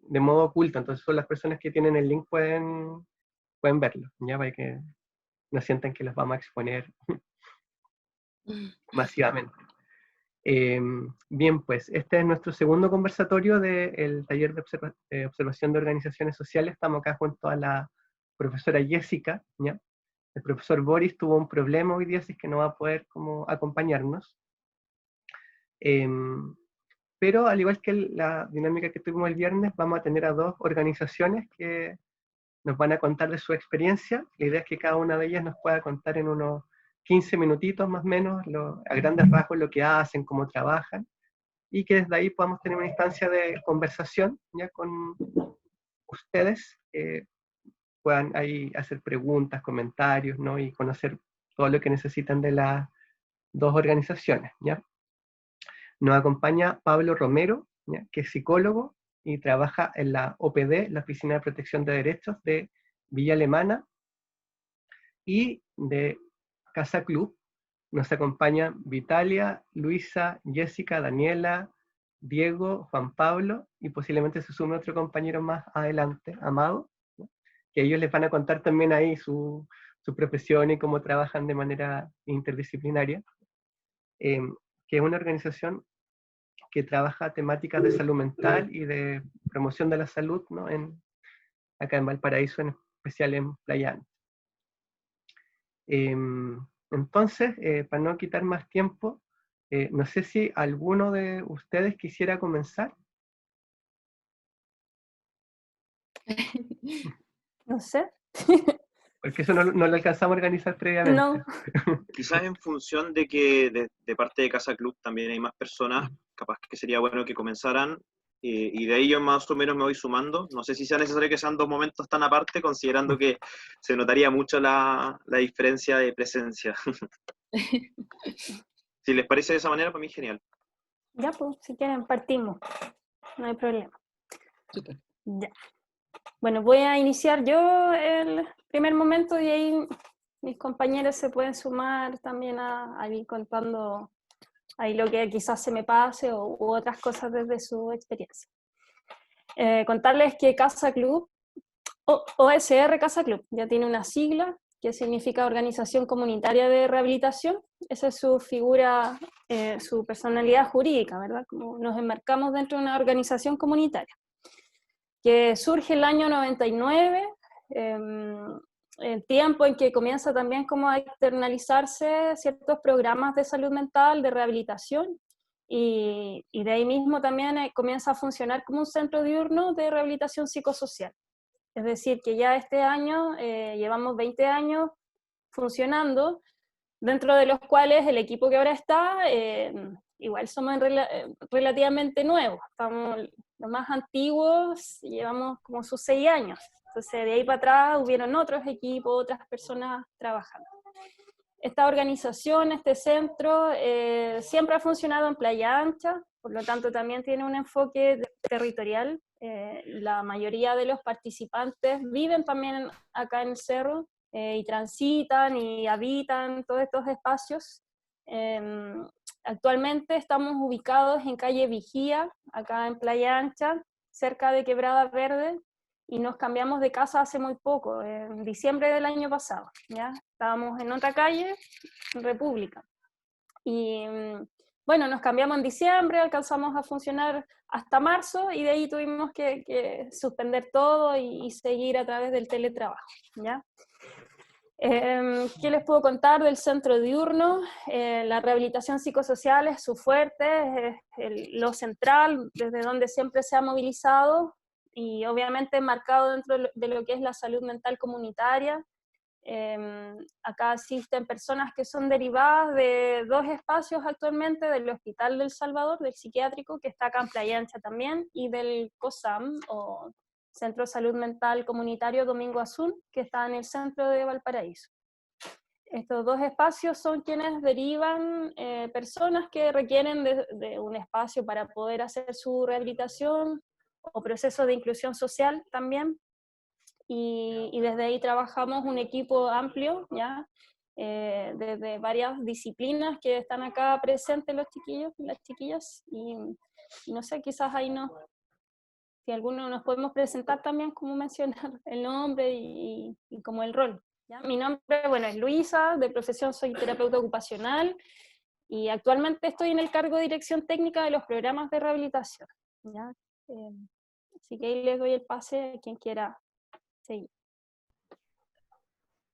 de modo oculto, entonces solo las personas que tienen el link pueden verlo, ya, para que no sientan que los vamos a exponer masivamente. Bien, pues este es nuestro segundo conversatorio del taller de observación de organizaciones sociales. Estamos acá junto a la profesora Jessica, ¿ya? El profesor Boris tuvo un problema hoy día, así que no va a poder como acompañarnos. Pero al igual que la dinámica que tuvimos el viernes, vamos a tener a dos organizaciones que nos van a contar de su experiencia. La idea es que cada una de ellas nos pueda contar en unos 15 minutitos más o menos, a grandes rasgos, lo que hacen, cómo trabajan, y que desde ahí podamos tener una instancia de conversación ya con ustedes, puedan ahí hacer preguntas, comentarios, ¿no? Y conocer todo lo que necesitan de las dos organizaciones, ¿ya? Nos acompaña Pablo Romero, ¿ya? Que es psicólogo y trabaja en la OPD, la Oficina de Protección de Derechos de Villa Alemana, y de Casa Club nos acompañan Vitalia, Luisa, Jessica, Daniela, Diego, Juan Pablo, y posiblemente se sume otro compañero más adelante, Amado, ¿no? Que ellos les van a contar también ahí su profesión y cómo trabajan de manera interdisciplinaria, que es una organización que trabaja temáticas de salud mental y de promoción de la salud, ¿no? Acá en Valparaíso, en especial en Playa Ancha. Entonces, para no quitar más tiempo, no sé si alguno de ustedes quisiera comenzar. No sé. Porque eso no lo alcanzamos a organizar previamente. No. Quizás en función de que de parte de Casa Club también hay más personas, capaz que sería bueno que comenzaran, y de ahí yo más o menos me voy sumando. No sé si sea necesario que sean dos momentos tan aparte, considerando que se notaría mucho la diferencia de presencia. Si les parece de esa manera, para mí genial. Ya, pues, si quieren, partimos. No hay problema. Súper. Ya. Bueno, voy a iniciar yo el primer momento y ahí mis compañeros se pueden sumar también a ir contando ahí lo que quizás se me pase u otras cosas desde su experiencia. Contarles que Casa Club, OSR Casa Club, ya tiene una sigla que significa Organización Comunitaria de Rehabilitación. Esa es su figura, su personalidad jurídica, ¿verdad? Como nos enmarcamos dentro de una organización comunitaria, que surge el año 99, el tiempo en que comienza también como a externalizarse ciertos programas de salud mental, de rehabilitación, y de ahí mismo también comienza a funcionar como un centro diurno de rehabilitación psicosocial. Es decir, que ya este año llevamos 20 años funcionando, dentro de los cuales el equipo que ahora está, igual somos relativamente nuevos, estamos los más antiguos, llevamos como sus 6 años, entonces de ahí para atrás hubieron otros equipos, otras personas trabajando. Esta organización, este centro, siempre ha funcionado en Playa Ancha, por lo tanto también tiene un enfoque territorial. La mayoría de los participantes viven también acá en el cerro y transitan y habitan todos estos espacios. Actualmente estamos ubicados en calle Vigía, acá en Playa Ancha, cerca de Quebrada Verde, y nos cambiamos de casa hace muy poco, en diciembre del año pasado, ¿ya? Estábamos en otra calle, en República. Y bueno, nos cambiamos en diciembre, alcanzamos a funcionar hasta marzo, y de ahí tuvimos que suspender todo y seguir a través del teletrabajo, ¿ya? ¿Qué les puedo contar del centro diurno? La rehabilitación psicosocial es su fuerte, es lo central, desde donde siempre se ha movilizado, y obviamente enmarcado dentro de lo que es la salud mental comunitaria. Acá asisten personas que son derivadas de dos espacios actualmente, del Hospital del Salvador, del psiquiátrico, que está acá en Playa Ancha también, y del COSAM, o Centro de Salud Mental Comunitario Domingo Azul, que está en el centro de Valparaíso. Estos dos espacios son quienes derivan personas que requieren de un espacio para poder hacer su rehabilitación o proceso de inclusión social también. Y desde ahí trabajamos un equipo amplio, ¿ya? Desde varias disciplinas que están acá presentes los chiquillos y las chiquillas, y no sé, quizás ahí nos si alguno nos podemos presentar también, como mencionar el nombre y como el rol. ¿Ya? Mi nombre, bueno, es Luisa, de profesión soy terapeuta ocupacional, y actualmente estoy en el cargo de dirección técnica de los programas de rehabilitación. ¿Ya? Así que ahí les doy el pase a quien quiera seguir.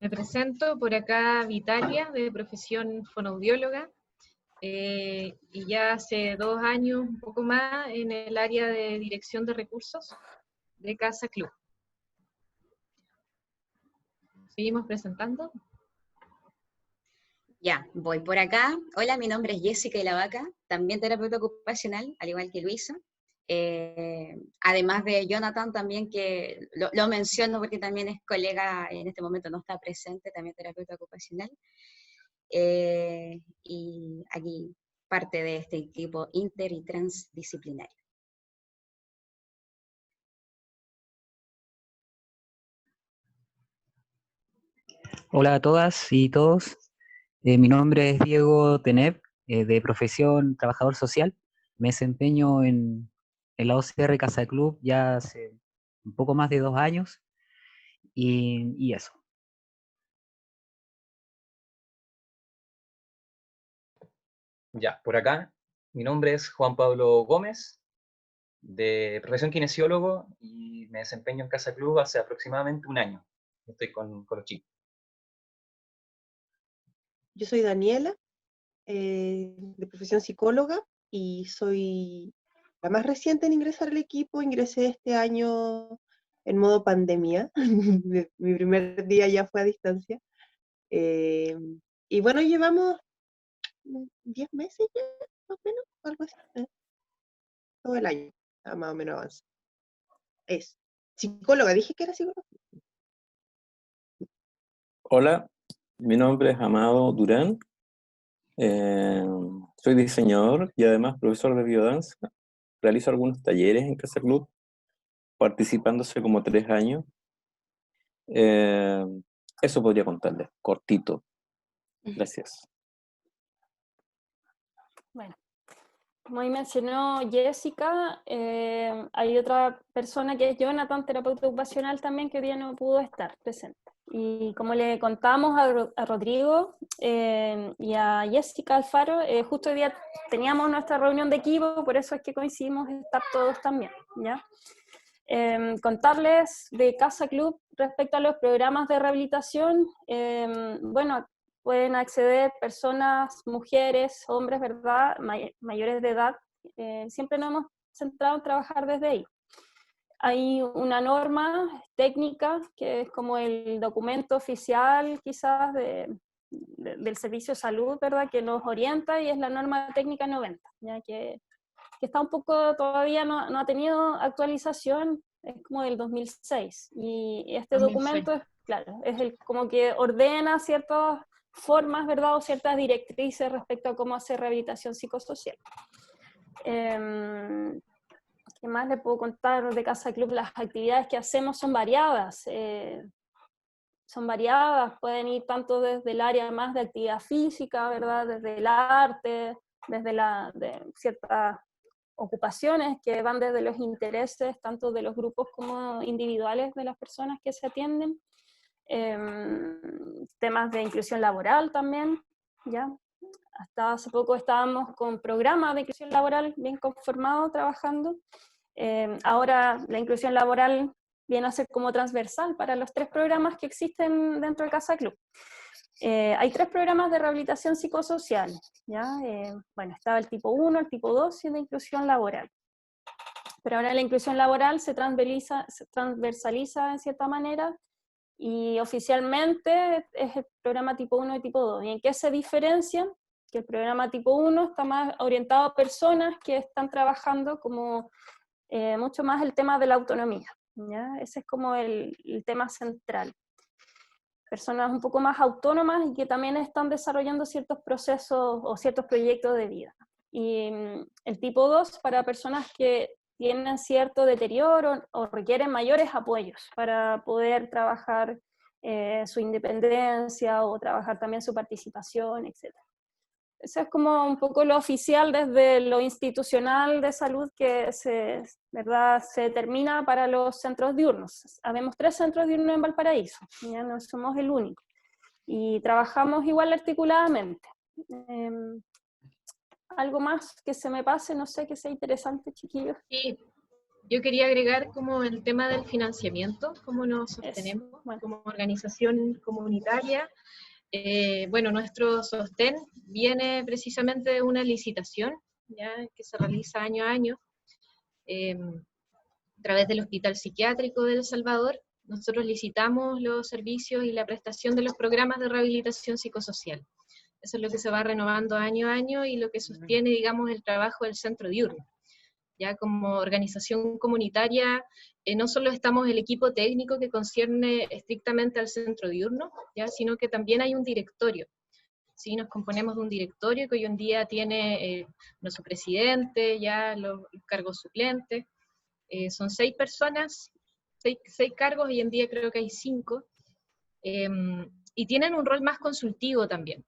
Me presento por acá, Vitalia, de profesión fonoaudióloga, y ya hace 2 años, un poco más, en el área de dirección de recursos de Casa Club. ¿Seguimos presentando? Ya, voy por acá. Hola, mi nombre es Jessica de la Vaca, también terapeuta ocupacional, al igual que Luisa. Además de Jonathan también, que lo menciono porque también es colega, en este momento no está presente, también terapeuta ocupacional. Y aquí parte de este equipo inter y transdisciplinario. Hola a todas y todos. Mi nombre es Diego Teneb, de profesión trabajador social. Me desempeño en la OCR Casa Club ya hace un poco más de 2 años y eso. Ya, por acá, mi nombre es Juan Pablo Gómez, de profesión kinesiólogo, y me desempeño en Casa Club hace aproximadamente 1 año. Estoy con los chicos. Yo soy Daniela, de profesión psicóloga, y soy la más reciente en ingresar al equipo. Ingresé este año en modo pandemia. Mi primer día ya fue a distancia. Y bueno, llevamos 10 meses ya, más o menos, algo así. Todo el año, más o menos avanza. Es psicóloga, dije que era psicóloga. Hola, mi nombre es Amado Durán, soy diseñador y además profesor de biodanza. Realizo algunos talleres en Casa Club, participando hace como 3 años. Eso podría contarles, cortito. Gracias. Bueno, como ahí mencionó Jessica, hay otra persona que es Jonathan, terapeuta ocupacional también, que hoy día no pudo estar presente. Y como le contamos a Rodrigo y a Jessica Alfaro, justo hoy día teníamos nuestra reunión de equipo, por eso es que coincidimos en estar todos también, ¿ya? Contarles de Casa Club respecto a los programas de rehabilitación. Bueno, pueden acceder personas, mujeres, hombres, ¿verdad?, mayores de edad. Siempre nos hemos centrado en trabajar desde ahí. Hay una norma técnica que es como el documento oficial quizás del Servicio de Salud, ¿verdad?, que nos orienta, y es la norma técnica 90, ya que está un poco, todavía no ha tenido actualización, es como del 2006, y este 2006. documento es, claro, es como que ordena ciertas formas, ¿verdad?, o ciertas directrices respecto a cómo hacer rehabilitación psicosocial. ¿Qué más le puedo contar de Casa Club? Las actividades que hacemos son variadas, pueden ir tanto desde el área más de actividad física, ¿verdad?, desde el arte, desde de ciertas ocupaciones que van desde los intereses tanto de los grupos como individuales de las personas que se atienden, temas de inclusión laboral también, ¿ya? Hasta hace poco estábamos con programas de inclusión laboral bien conformados trabajando. Ahora la inclusión laboral viene a ser como transversal para los 3 programas que existen dentro de Casa Club. Hay 3 programas de rehabilitación psicosocial, ¿ya? Bueno, estaba el tipo 1, el tipo 2 y la inclusión laboral. Pero ahora la inclusión laboral se transversaliza en cierta manera, y oficialmente es el programa tipo 1 y tipo 2. ¿Y en qué se diferencian? Que el programa tipo 1 está más orientado a personas que están trabajando como mucho más el tema de la autonomía, ¿ya? Ese es como el tema central. Personas un poco más autónomas y que también están desarrollando ciertos procesos o ciertos proyectos de vida. Y el tipo 2 para personas que tienen cierto deterioro o requieren mayores apoyos para poder trabajar su independencia o trabajar también su participación, etc. eso es como un poco lo oficial desde lo institucional de salud que ¿verdad? Se determina para los centros diurnos. Habemos 3 centros diurnos en Valparaíso, ya no somos el único. Y trabajamos igual articuladamente. Algo más que se me pase, no sé, que sea interesante, chiquillos. Sí, yo quería agregar como el tema del financiamiento, cómo nos sostenemos bueno. como organización comunitaria. Bueno, nuestro sostén viene precisamente de una licitación, ¿ya? Que se realiza año a año a través del Hospital Psiquiátrico de El Salvador. Nosotros licitamos los servicios y la prestación de los programas de rehabilitación psicosocial. Eso es lo que se va renovando año a año y lo que sostiene, digamos, el trabajo del centro diurno. Ya como organización comunitaria, no solo estamos el equipo técnico que concierne estrictamente al centro diurno, ya, sino que también hay un directorio. ¿Sí? Nos componemos de un directorio que hoy en día tiene nuestro presidente, ya los cargos suplentes. Son 6 personas, 6 cargos, hoy en día creo que hay 5, y tienen un rol más consultivo también.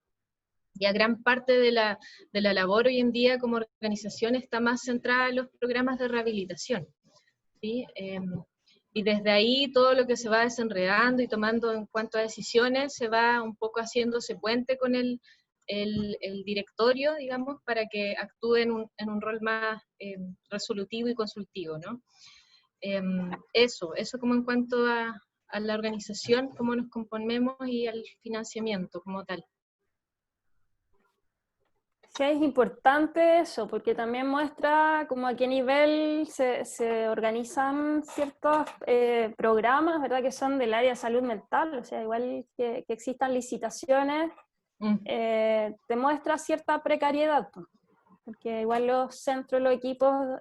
Ya gran parte de la labor hoy en día como organización está más centrada en los programas de rehabilitación, ¿sí? Y desde ahí todo lo que se va desenredando y tomando en cuanto a decisiones se va un poco haciéndose puente con el directorio, digamos, para que actúe en un rol más resolutivo y consultivo, ¿no? Eso como en cuanto a la organización, cómo nos componemos y al financiamiento como tal. Sí, es importante eso, porque también muestra como a qué nivel se organizan ciertos programas, ¿verdad? Que son del área de salud mental, o sea, igual que existan licitaciones, te muestra cierta precariedad, porque igual los centros, los equipos,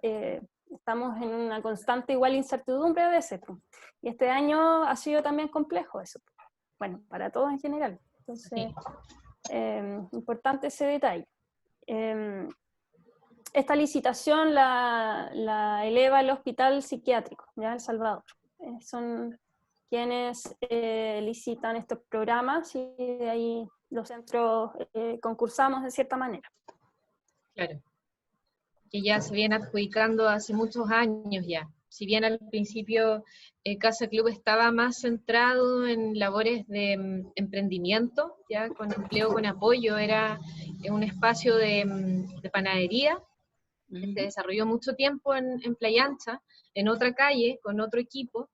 estamos en una constante igual incertidumbre a veces, y este año ha sido también complejo eso, bueno, para todos en general, entonces, importante ese detalle. Esta licitación la eleva el Hospital Psiquiátrico, ¿ya? El Salvador. Son quienes licitan estos programas y de ahí los centros concursamos de cierta manera. Claro, que ya se viene adjudicando hace muchos años ya. Si bien al principio Casa Club estaba más centrado en labores de emprendimiento, ya con empleo con apoyo, era un espacio de panadería, que se desarrolló mucho tiempo en Playa Ancha, en otra calle, con otro equipo.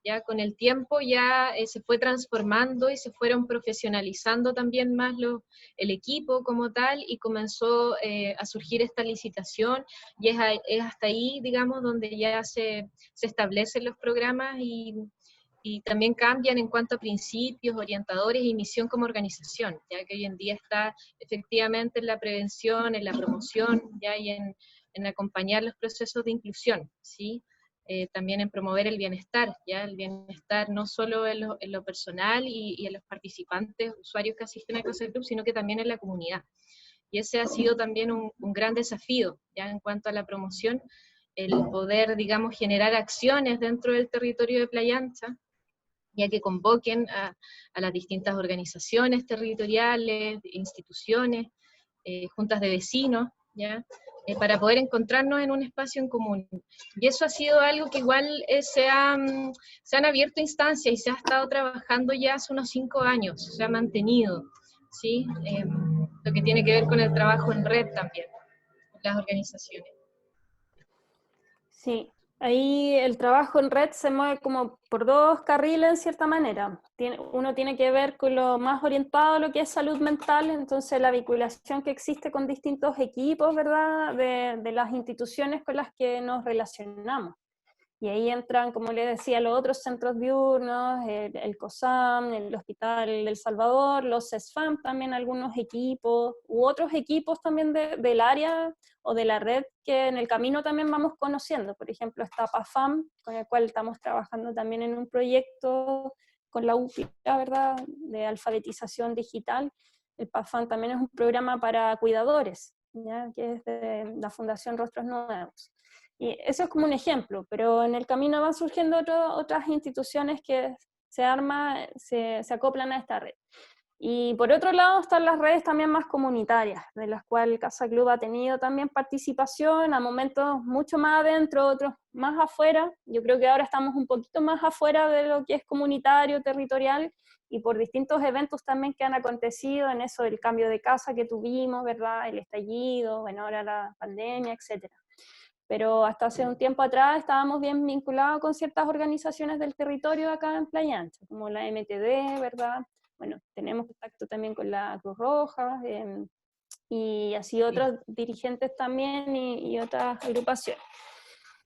Ya con el tiempo ya se fue transformando y se fueron profesionalizando también más el equipo como tal, y comenzó a surgir esta licitación, y es hasta ahí, digamos, donde ya se establecen los programas y también cambian en cuanto a principios, orientadores y misión como organización, ya que hoy en día está efectivamente en la prevención, en la promoción, ya, y en acompañar los procesos de inclusión, ¿sí? También en promover el bienestar, ¿ya? El bienestar no solo en lo personal y en los participantes, usuarios que asisten a Casa Club, sino que también en la comunidad. Y ese ha sido también un gran desafío, ¿ya? En cuanto a la promoción, el poder, digamos, generar acciones dentro del territorio de Playa Ancha, ya que convoquen a las distintas organizaciones territoriales, instituciones, juntas de vecinos, ¿ya? Para poder encontrarnos en un espacio en común. Y eso ha sido algo que igual se han abierto instancias y se ha estado trabajando ya hace unos 5 años, se ha mantenido, ¿sí? Lo que tiene que ver con el trabajo en red también, las organizaciones. Sí, ahí el trabajo en red se mueve como por 2 carriles en cierta manera. Uno tiene que ver con lo más orientado a lo que es salud mental, entonces la vinculación que existe con distintos equipos, ¿verdad? De las instituciones con las que nos relacionamos. Y ahí entran, como les decía, los otros centros diurnos, el COSAM, el Hospital del Salvador, los CESFAM, también algunos equipos, u otros equipos también del área o de la red que en el camino también vamos conociendo. Por ejemplo, está PAFAM, con el cual estamos trabajando también en un proyecto con la UPLA, ¿verdad?, de alfabetización digital. El PAFAM también es un programa para cuidadores, ¿ya?, que es de la Fundación Rostros Nuevos. Y eso es como un ejemplo, pero en el camino van surgiendo otras instituciones que se acoplan a esta red. Y por otro lado están las redes también más comunitarias, de las cuales Casa Club ha tenido también participación a momentos mucho más adentro, otros más afuera. Yo creo que ahora estamos un poquito más afuera de lo que es comunitario, territorial, y por distintos eventos también que han acontecido en eso del cambio de casa que tuvimos, ¿verdad? El estallido, bueno, ahora la pandemia, etcétera. Pero hasta hace un tiempo atrás estábamos bien vinculados con ciertas organizaciones del territorio acá en Playa Ancha, como la MTD, ¿verdad? Bueno, tenemos contacto también con la Cruz Roja, y así otros dirigentes también y otras agrupaciones.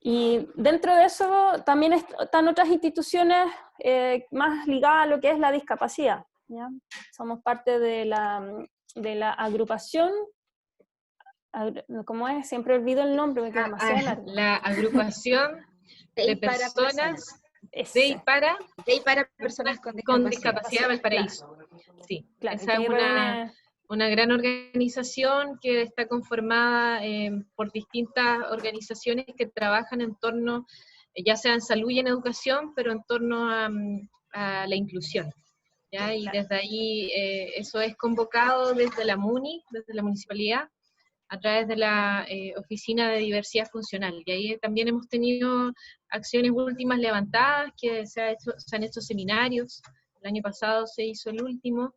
Y dentro de eso también están otras instituciones más ligadas a lo que es la discapacidad, ¿ya? Somos parte de la agrupación, ¿cómo es? Siempre olvido el nombre, me queda demasiado largo. La agrupación de personas de y para personas con discapacidad Valparaíso. Claro. Sí, claro, esa es una gran organización que está conformada por distintas organizaciones que trabajan en torno, ya sea en salud y en educación, pero en torno a la inclusión, ¿ya? Y desde ahí eso es convocado desde la MUNI, desde la municipalidad, a través de la Oficina de Diversidad Funcional. Y ahí también hemos tenido acciones últimas levantadas, que se han hecho seminarios. El año pasado se hizo el último,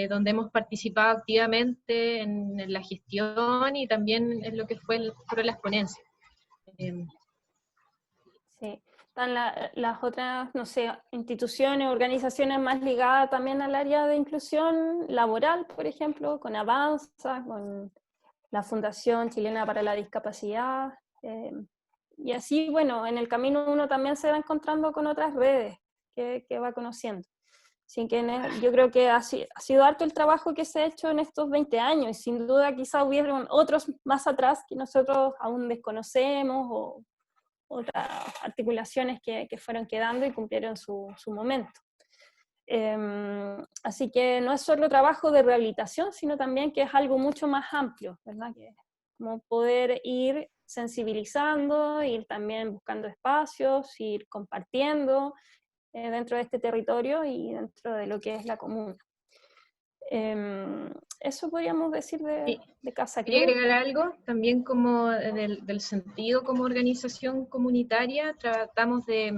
donde hemos participado activamente en la gestión y también en lo que fueron las ponencias. Sí, están las otras, no sé, instituciones, organizaciones más ligadas también al área de inclusión laboral, por ejemplo, con Avanza, con la Fundación Chilena para la Discapacidad, y así, bueno, en el camino uno también se va encontrando con otras redes que va conociendo. Así que yo creo que ha sido harto el trabajo que se ha hecho en estos 20 años, y sin duda quizá hubieron otros más atrás que nosotros aún desconocemos, o otras articulaciones que fueron quedando y cumplieron su momento. Así que no es solo trabajo de rehabilitación, sino también que es algo mucho más amplio, ¿verdad? Que es como poder ir sensibilizando, ir también buscando espacios, ir compartiendo dentro de este territorio y dentro de lo que es la comuna. Eso podríamos decir de Casa Club. Quería agregar algo, también como del sentido como organización comunitaria, tratamos de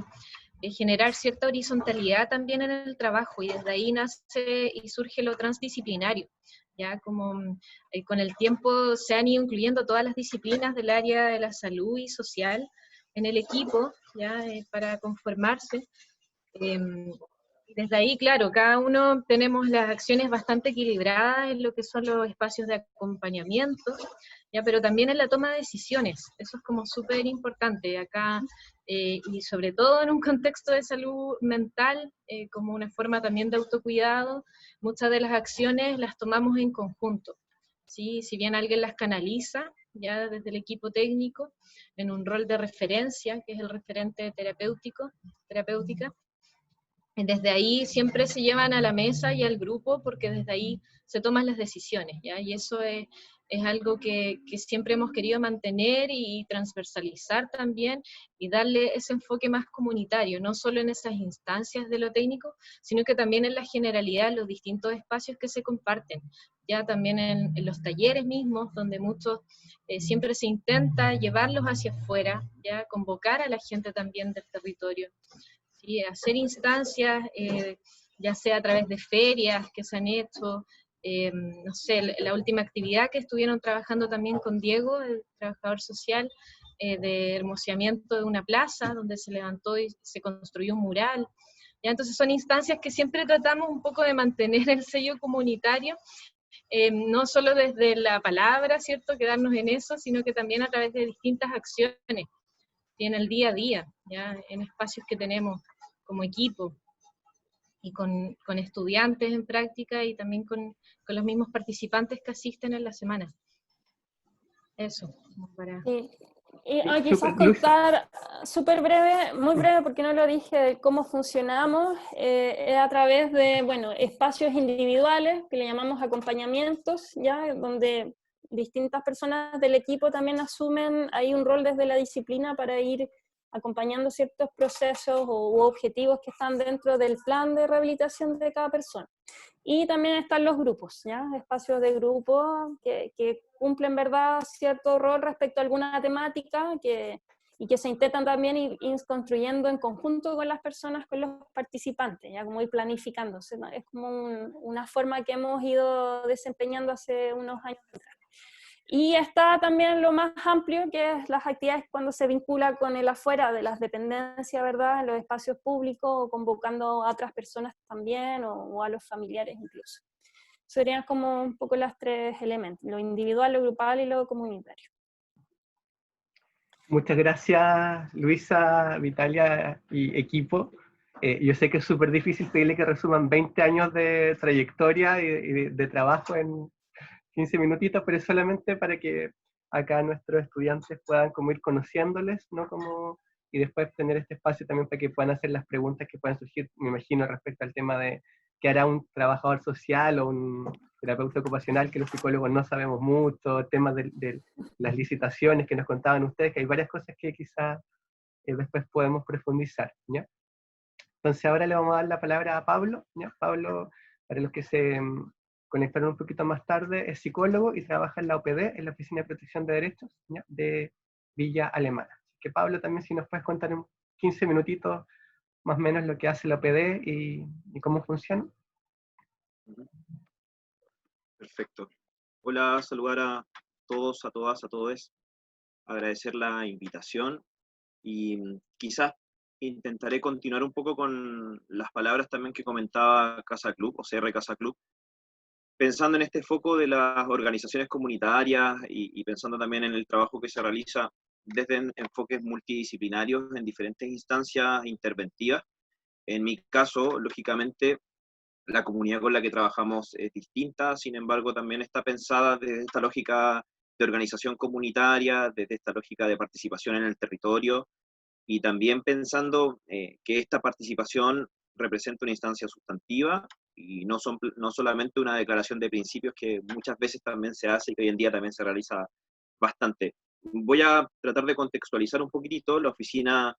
generar cierta horizontalidad también en el trabajo, y desde ahí nace y surge lo transdisciplinario, ya como con el tiempo se han ido incluyendo todas las disciplinas del área de la salud y social en el equipo, ya para conformarse. Desde ahí, claro, cada uno tenemos las acciones bastante equilibradas en lo que son los espacios de acompañamiento, ¿ya? Pero también en la toma de decisiones, eso es como súper importante acá, y sobre todo en un contexto de salud mental, como una forma también de autocuidado, muchas de las acciones las tomamos en conjunto, ¿sí? Si bien alguien las canaliza, ya desde el equipo técnico, en un rol de referencia, que es el referente terapéutica, desde ahí siempre se llevan a la mesa y al grupo, porque desde ahí se toman las decisiones, ¿ya? Y eso es algo que siempre hemos querido mantener y transversalizar también, y darle ese enfoque más comunitario, no solo en esas instancias de lo técnico, sino que también en la generalidad, en los distintos espacios que se comparten, ya también en los talleres mismos, donde muchos siempre se intenta llevarlos hacia afuera, ya convocar a la gente también del territorio. ¿Sí? Hacer instancias, ya sea a través de ferias que se han hecho, no sé, la última actividad que estuvieron trabajando también con Diego, el trabajador social, de hermoseamiento de una plaza, donde se levantó y se construyó un mural. ¿Ya? Entonces son instancias que siempre tratamos un poco de mantener el sello comunitario, no solo desde la palabra, ¿cierto?, quedarnos en eso, sino que también a través de distintas acciones, y en el día a día, ¿ya? En espacios que tenemos como equipo, y con estudiantes en práctica, y también con los mismos participantes que asisten en la semana. Eso, como para... Quizás contar súper breve, muy breve, porque no lo dije, cómo funcionamos, a través de, bueno, espacios individuales, que le llamamos acompañamientos, ya, donde distintas personas del equipo también asumen ahí un rol desde la disciplina para ir acompañando ciertos procesos u objetivos que están dentro del plan de rehabilitación de cada persona. Y también están los grupos, ¿ya? Espacios de grupo que cumplen, ¿verdad?, cierto rol respecto a alguna temática y que se intentan también ir construyendo en conjunto con las personas, con los participantes, ya como ir planificándose, ¿no? Es como una forma que hemos ido desempeñando hace unos años atrás. Y está también lo más amplio, que es las actividades cuando se vincula con el afuera de las dependencias, ¿verdad?, en los espacios públicos, o convocando a otras personas también, o a los familiares incluso. Serían como un poco los tres elementos, lo individual, lo grupal y lo comunitario. Muchas gracias, Luisa, Vitalia y equipo. Yo sé que es súper difícil pedirle que resuman 20 años de trayectoria y de trabajo en 15 minutitos, pero es solamente para que acá nuestros estudiantes puedan como ir conociéndoles, ¿no? Y después tener este espacio también para que puedan hacer las preguntas que puedan surgir, me imagino, respecto al tema de qué hará un trabajador social o un terapeuta ocupacional, que los psicólogos no sabemos mucho, temas de las licitaciones que nos contaban ustedes, que hay varias cosas que quizás después podemos profundizar, ¿ya? Entonces ahora le vamos a dar la palabra a Pablo, ¿ya? Pablo, para los que se conectaron un poquito más tarde, es psicólogo y trabaja en la OPD, en la Oficina de Protección de Derechos, ¿ya?, de Villa Alemana. Así que Pablo, también si nos puedes contar en 15 minutitos más o menos lo que hace la OPD y cómo funciona. Perfecto. Hola, saludar a todos, a todas, a todos. Agradecer la invitación y quizás intentaré continuar un poco con las palabras también que comentaba Casa Club, o CR Casa Club, pensando en este foco de las organizaciones comunitarias y pensando también en el trabajo que se realiza desde enfoques multidisciplinarios en diferentes instancias interventivas. En mi caso, lógicamente, la comunidad con la que trabajamos es distinta, sin embargo, también está pensada desde esta lógica de organización comunitaria, desde esta lógica de participación en el territorio, y también pensando que esta participación representa una instancia sustantiva y no solamente una declaración de principios que muchas veces también se hace y que hoy en día también se realiza bastante. Voy a tratar de contextualizar un poquitito. La Oficina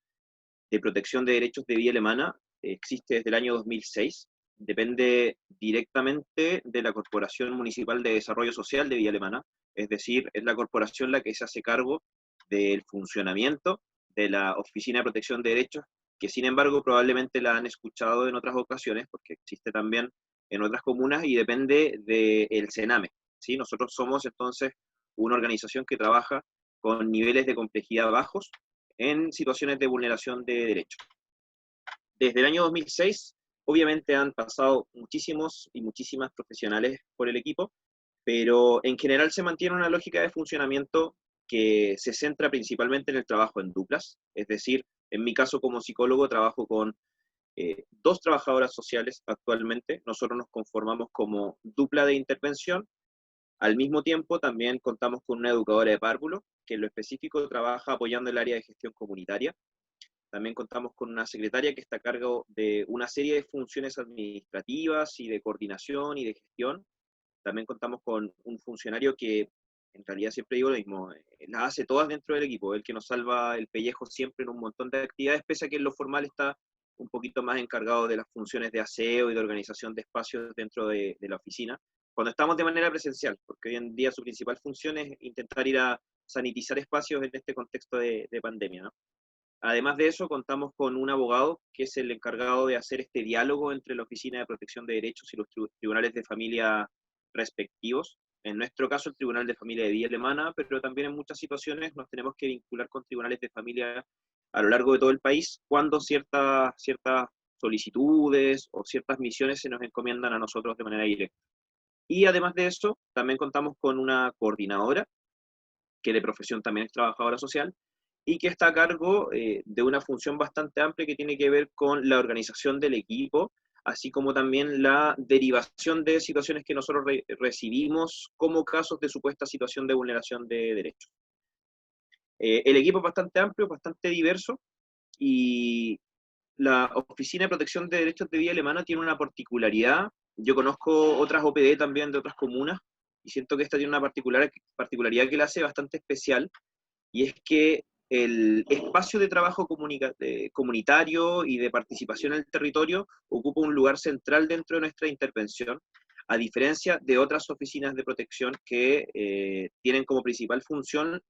de Protección de Derechos de Villa Alemana existe desde el año 2006, depende directamente de la Corporación Municipal de Desarrollo Social de Villa Alemana, es decir, es la corporación la que se hace cargo del funcionamiento de la Oficina de Protección de Derechos, que sin embargo probablemente la han escuchado en otras ocasiones, porque existe también en otras comunas y depende del CENAME, ¿sí? Nosotros somos entonces una organización que trabaja con niveles de complejidad bajos en situaciones de vulneración de derechos. Desde el año 2006, obviamente han pasado muchísimos y muchísimas profesionales por el equipo, pero en general se mantiene una lógica de funcionamiento que se centra principalmente en el trabajo en duplas, es decir, en mi caso como psicólogo trabajo con 2 trabajadoras sociales actualmente, nosotros nos conformamos como dupla de intervención, al mismo tiempo también contamos con una educadora de párvulo, que en lo específico trabaja apoyando el área de gestión comunitaria, también contamos con una secretaria que está a cargo de una serie de funciones administrativas y de coordinación y de gestión, también contamos con un funcionario que en realidad siempre digo lo mismo, las hace todas dentro del equipo, el que nos salva el pellejo siempre en un montón de actividades, pese a que en lo formal está un poquito más encargado de las funciones de aseo y de organización de espacios dentro de la oficina, cuando estamos de manera presencial, porque hoy en día su principal función es intentar ir a sanitizar espacios en este contexto de pandemia, ¿no? Además de eso, contamos con un abogado que es el encargado de hacer este diálogo entre la Oficina de Protección de Derechos y los tribunales de familia respectivos. En nuestro caso, el Tribunal de Familia de Villa Alemana, pero también en muchas situaciones nos tenemos que vincular con tribunales de familia a lo largo de todo el país cuando ciertas solicitudes o ciertas misiones se nos encomiendan a nosotros de manera directa. Y además de eso, también contamos con una coordinadora, que de profesión también es trabajadora social, y que está a cargo de una función bastante amplia que tiene que ver con la organización del equipo, así como también la derivación de situaciones que nosotros recibimos como casos de supuesta situación de vulneración de derechos. El equipo es bastante amplio, bastante diverso, y la Oficina de Protección de Derechos de Villa Alemana tiene una particularidad. Yo conozco otras OPD también de otras comunas, y siento que esta tiene una particularidad que la hace bastante especial, y es que el espacio de trabajo comunitario y de participación en el territorio ocupa un lugar central dentro de nuestra intervención, a diferencia de otras oficinas de protección que tienen como principal función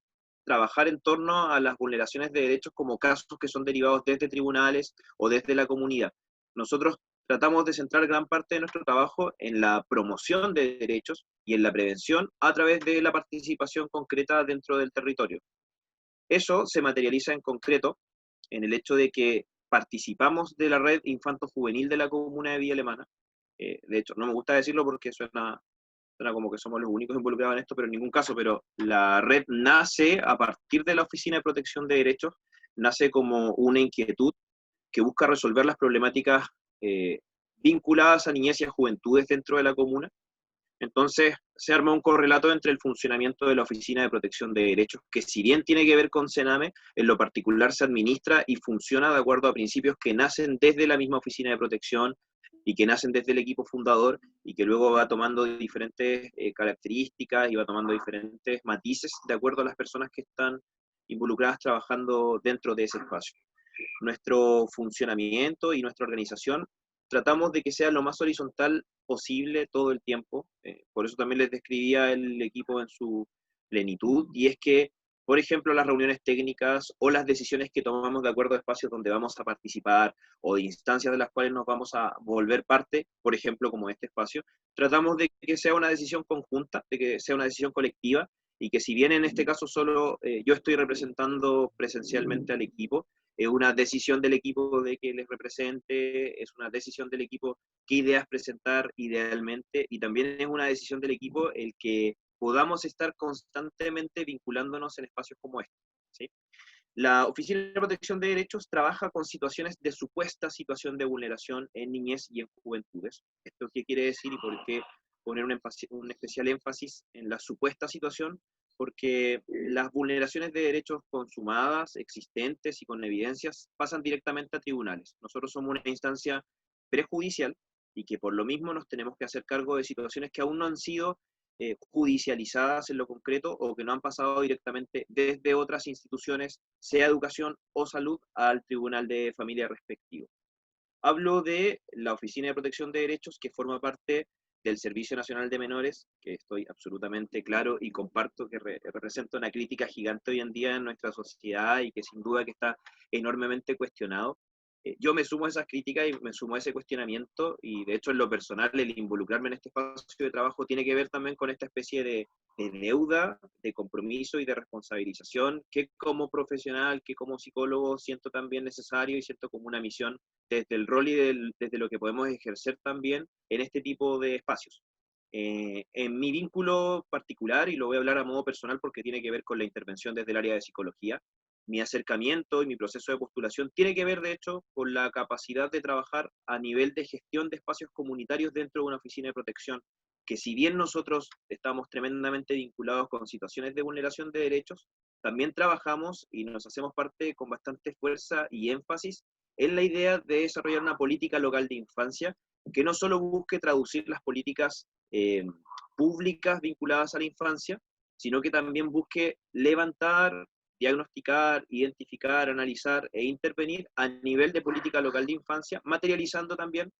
trabajar en torno a las vulneraciones de derechos como casos que son derivados desde tribunales o desde la comunidad. Nosotros tratamos de centrar gran parte de nuestro trabajo en la promoción de derechos y en la prevención a través de la participación concreta dentro del territorio. Eso se materializa en concreto en el hecho de que participamos de la red infanto-juvenil de la comuna de Villa Alemana. De hecho, no me gusta decirlo porque suena como que somos los únicos involucrados en esto, pero en ningún caso, pero la red nace a partir de la Oficina de Protección de Derechos, nace como una inquietud que busca resolver las problemáticas vinculadas a niñez y a juventudes dentro de la comuna. Entonces, se arma un correlato entre el funcionamiento de la Oficina de Protección de Derechos, que si bien tiene que ver con Sename, en lo particular se administra y funciona de acuerdo a principios que nacen desde la misma Oficina de Protección y que nacen desde el equipo fundador y que luego va tomando diferentes características y va tomando diferentes matices de acuerdo a las personas que están involucradas trabajando dentro de ese espacio. Nuestro funcionamiento y nuestra organización tratamos de que sea lo más horizontal posible todo el tiempo, por eso también les describía el equipo en su plenitud, y es que, por ejemplo, las reuniones técnicas o las decisiones que tomamos de acuerdo a espacios donde vamos a participar o de instancias de las cuales nos vamos a volver parte, por ejemplo, como este espacio, tratamos de que sea una decisión conjunta, de que sea una decisión colectiva, y que si bien en este caso solo yo estoy representando presencialmente al equipo, es una decisión del equipo de que les represente, es una decisión del equipo qué ideas presentar idealmente, y también es una decisión del equipo el que podamos estar constantemente vinculándonos en espacios como este, ¿sí? La Oficina de Protección de Derechos trabaja con situaciones de supuesta situación de vulneración en niñez y en juventudes. ¿Esto qué quiere decir y por qué poner un especial énfasis en la supuesta situación? Porque las vulneraciones de derechos consumadas, existentes y con evidencias pasan directamente a tribunales. Nosotros somos una instancia prejudicial y que por lo mismo nos tenemos que hacer cargo de situaciones que aún no han sido judicializadas en lo concreto o que no han pasado directamente desde otras instituciones, sea educación o salud, al tribunal de familia respectivo. Hablo de la Oficina de Protección de Derechos, que forma parte del Servicio Nacional de Menores, que estoy absolutamente claro y comparto que representa una crítica gigante hoy en día en nuestra sociedad y que sin duda que está enormemente cuestionado. Yo me sumo a esas críticas y me sumo a ese cuestionamiento, y de hecho en lo personal el involucrarme en este espacio de trabajo tiene que ver también con esta especie de deuda, de compromiso y de responsabilización que como profesional, que como psicólogo siento también necesario y siento como una misión desde el rol y desde lo que podemos ejercer también en este tipo de espacios. En mi vínculo particular, y lo voy a hablar a modo personal porque tiene que ver con la intervención desde el área de psicología, mi acercamiento y mi proceso de postulación tiene que ver, de hecho, con la capacidad de trabajar a nivel de gestión de espacios comunitarios dentro de una oficina de protección, que si bien nosotros estamos tremendamente vinculados con situaciones de vulneración de derechos, también trabajamos y nos hacemos parte con bastante fuerza y énfasis en la idea de desarrollar una política local de infancia que no solo busque traducir las políticas públicas vinculadas a la infancia, sino que también busque levantar, diagnosticar, identificar, analizar e intervenir a nivel de política local de infancia, materializando también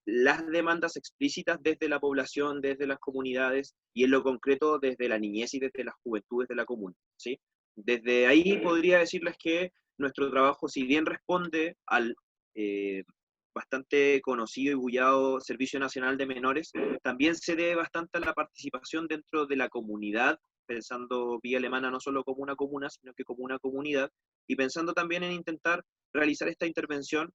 las demandas explícitas desde la población, desde las comunidades y en lo concreto desde la niñez y desde las juventudes de la comuna, ¿sí? Desde ahí podría decirles que nuestro trabajo, si bien responde al bastante conocido y bullado Servicio Nacional de Menores, también se debe bastante a la participación dentro de la comunidad, pensando Villa Alemana no solo como una comuna, sino que como una comunidad, y pensando también en intentar realizar esta intervención,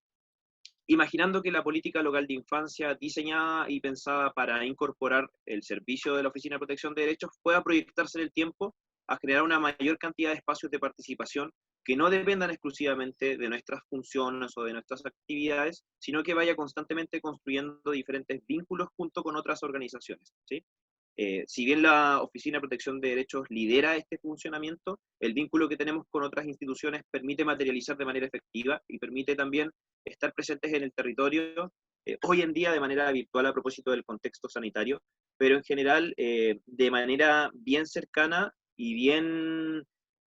imaginando que la política local de infancia diseñada y pensada para incorporar el servicio de la Oficina de Protección de Derechos pueda proyectarse en el tiempo a generar una mayor cantidad de espacios de participación que no dependan exclusivamente de nuestras funciones o de nuestras actividades, sino que vaya constantemente construyendo diferentes vínculos junto con otras organizaciones, ¿sí? Si bien la Oficina de Protección de Derechos lidera este funcionamiento, el vínculo que tenemos con otras instituciones permite materializar de manera efectiva y permite también estar presentes en el territorio, hoy en día de manera virtual a propósito del contexto sanitario, pero en general de manera bien cercana y bien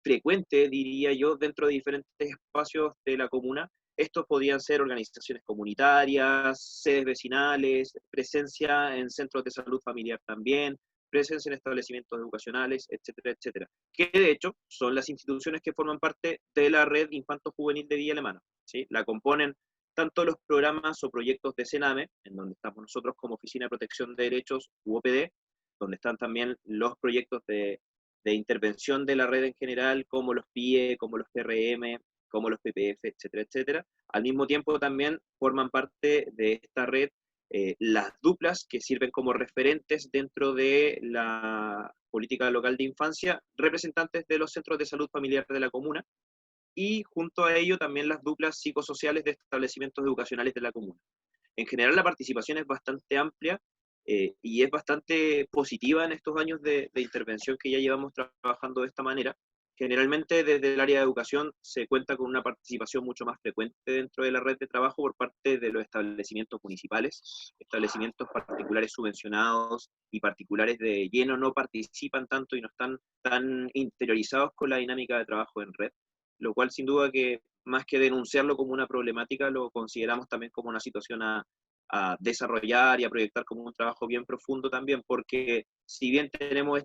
frecuente, diría yo, dentro de diferentes espacios de la comuna. Estos podían ser organizaciones comunitarias, sedes vecinales, presencia en centros de salud familiar también, presencia en establecimientos educacionales, etcétera, etcétera. Que de hecho son las instituciones que forman parte de la red infanto-juvenil de Villa Alemana, ¿sí? La componen tanto los programas o proyectos de CENAME, en donde estamos nosotros como Oficina de Protección de Derechos, UOPD, donde están también los proyectos de intervención de la red en general, como los PIE, como los PRM, como los PPF, etcétera, etcétera. Al mismo tiempo también forman parte de esta red las duplas que sirven como referentes dentro de la política local de infancia, representantes de los centros de salud familiar de la comuna, y junto a ello también las duplas psicosociales de establecimientos educacionales de la comuna. En general la participación es bastante amplia y es bastante positiva en estos años de intervención que ya llevamos trabajando de esta manera. Generalmente desde el área de educación se cuenta con una participación mucho más frecuente dentro de la red de trabajo por parte de los establecimientos municipales, establecimientos particulares subvencionados y particulares de lleno no participan tanto y no están tan interiorizados con la dinámica de trabajo en red, lo cual sin duda que más que denunciarlo como una problemática, lo consideramos también como una situación a desarrollar y a proyectar como un trabajo bien profundo también, porque si bien tenemos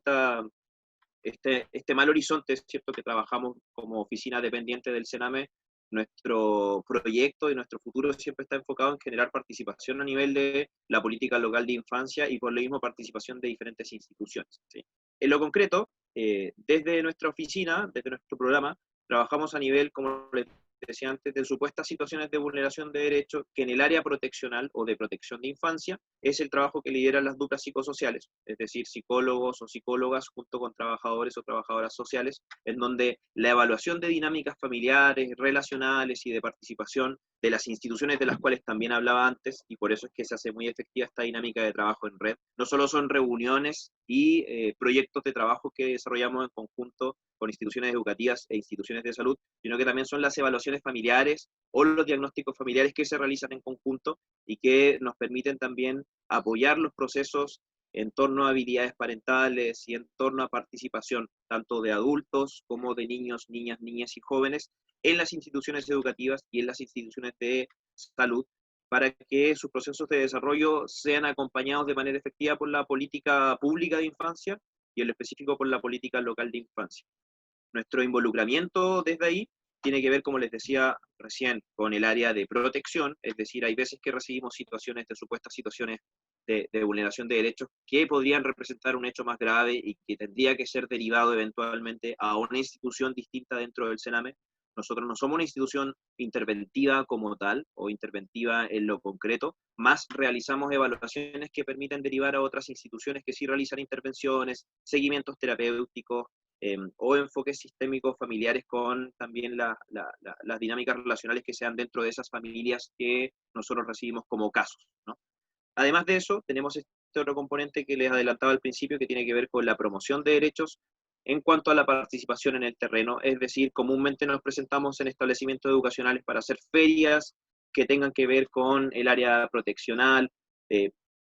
este mal horizonte, es cierto que trabajamos como oficina dependiente del CENAME, nuestro proyecto y nuestro futuro siempre está enfocado en generar participación a nivel de la política local de infancia y por lo mismo participación de diferentes instituciones, ¿sí? En lo concreto, desde nuestra oficina, desde nuestro programa, trabajamos a nivel, como les decía antes, de supuestas situaciones de vulneración de derechos que en el área proteccional o de protección de infancia es el trabajo que lideran las duplas psicosociales, es decir, psicólogos o psicólogas junto con trabajadores o trabajadoras sociales, en donde la evaluación de dinámicas familiares, relacionales y de participación de las instituciones de las cuales también hablaba antes, y por eso es que se hace muy efectiva esta dinámica de trabajo en red. No solo son reuniones y proyectos de trabajo que desarrollamos en conjunto con instituciones educativas e instituciones de salud, sino que también son las evaluaciones familiares o los diagnósticos familiares que se realizan en conjunto y que nos permiten también apoyar los procesos en torno a habilidades parentales y en torno a participación tanto de adultos como de niños, niñas, niñas y jóvenes en las instituciones educativas y en las instituciones de salud, para que sus procesos de desarrollo sean acompañados de manera efectiva por la política pública de infancia y en lo específico por la política local de infancia. Nuestro involucramiento desde ahí tiene que ver, como les decía recién, con el área de protección, es decir, hay veces que recibimos situaciones de supuestas situaciones de vulneración de derechos que podrían representar un hecho más grave y que tendría que ser derivado eventualmente a una institución distinta dentro del CENAME. Nosotros no somos una institución interventiva como tal, o interventiva en lo concreto, más realizamos evaluaciones que permiten derivar a otras instituciones que sí realizan intervenciones, seguimientos terapéuticos, o enfoques sistémicos familiares con también las dinámicas relacionales que sean dentro de esas familias que nosotros recibimos como casos, ¿no? Además de eso, tenemos este otro componente que les adelantaba al principio, que tiene que ver con la promoción de derechos en cuanto a la participación en el terreno, es decir, comúnmente nos presentamos en establecimientos educacionales para hacer ferias que tengan que ver con el área proteccional,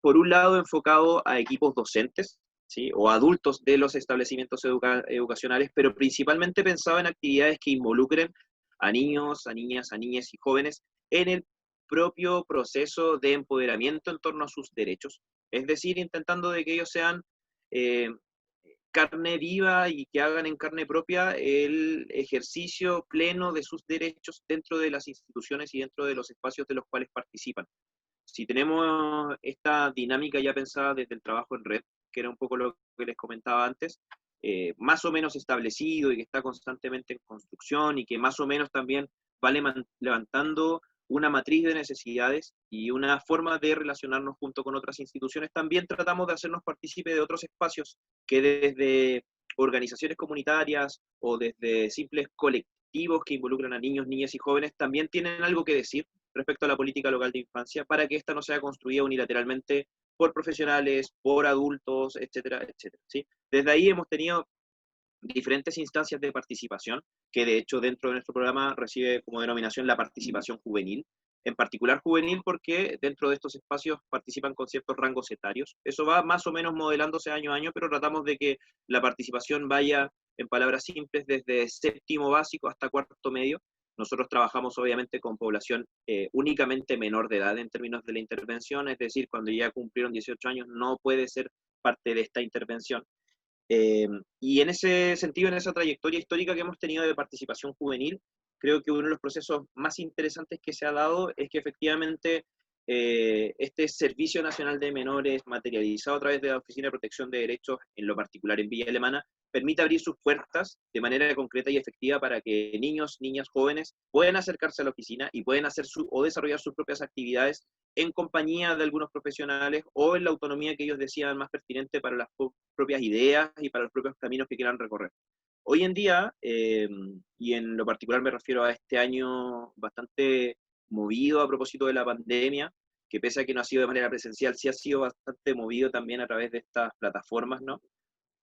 por un lado enfocado a equipos docentes, ¿sí? O adultos de los establecimientos educacionales, pero principalmente pensado en actividades que involucren a niños, a niñas, a niñas y jóvenes en el propio proceso de empoderamiento en torno a sus derechos, es decir, intentando de que ellos sean carne viva y que hagan en carne propia el ejercicio pleno de sus derechos dentro de las instituciones y dentro de los espacios de los cuales participan. Si tenemos esta dinámica ya pensada desde el trabajo en red, que era un poco lo que les comentaba antes, más o menos establecido y que está constantemente en construcción y que más o menos también va levantando una matriz de necesidades y una forma de relacionarnos junto con otras instituciones, también tratamos de hacernos partícipe de otros espacios que desde organizaciones comunitarias o desde simples colectivos que involucran a niños, niñas y jóvenes también tienen algo que decir respecto a la política local de infancia para que esta no sea construida unilateralmente por profesionales, por adultos, etcétera, etcétera, ¿sí? Desde ahí hemos tenido diferentes instancias de participación, que de hecho dentro de nuestro programa recibe como denominación la participación juvenil, en particular juvenil, porque dentro de estos espacios participan con ciertos rangos etarios. Eso va más o menos modelándose año a año, pero tratamos de que la participación vaya, en palabras simples, desde séptimo básico hasta cuarto medio. Nosotros trabajamos obviamente con población únicamente menor de edad en términos de la intervención, es decir, cuando ya cumplieron 18 años no puede ser parte de esta intervención. Y en ese sentido, en esa trayectoria histórica que hemos tenido de participación juvenil, creo que uno de los procesos más interesantes que se ha dado es que efectivamente este Servicio Nacional de Menores, materializado a través de la Oficina de Protección de Derechos, en lo particular en Villa Alemana, permite abrir sus puertas de manera concreta y efectiva para que niños, niñas, jóvenes puedan acercarse a la oficina y pueden hacer o desarrollar sus propias actividades en compañía de algunos profesionales o en la autonomía que ellos decidan más pertinente para las propias ideas y para los propios caminos que quieran recorrer. Hoy en día, y en lo particular me refiero a este año bastante movido a propósito de la pandemia, que pese a que no ha sido de manera presencial, sí ha sido bastante movido también a través de estas plataformas, ¿no?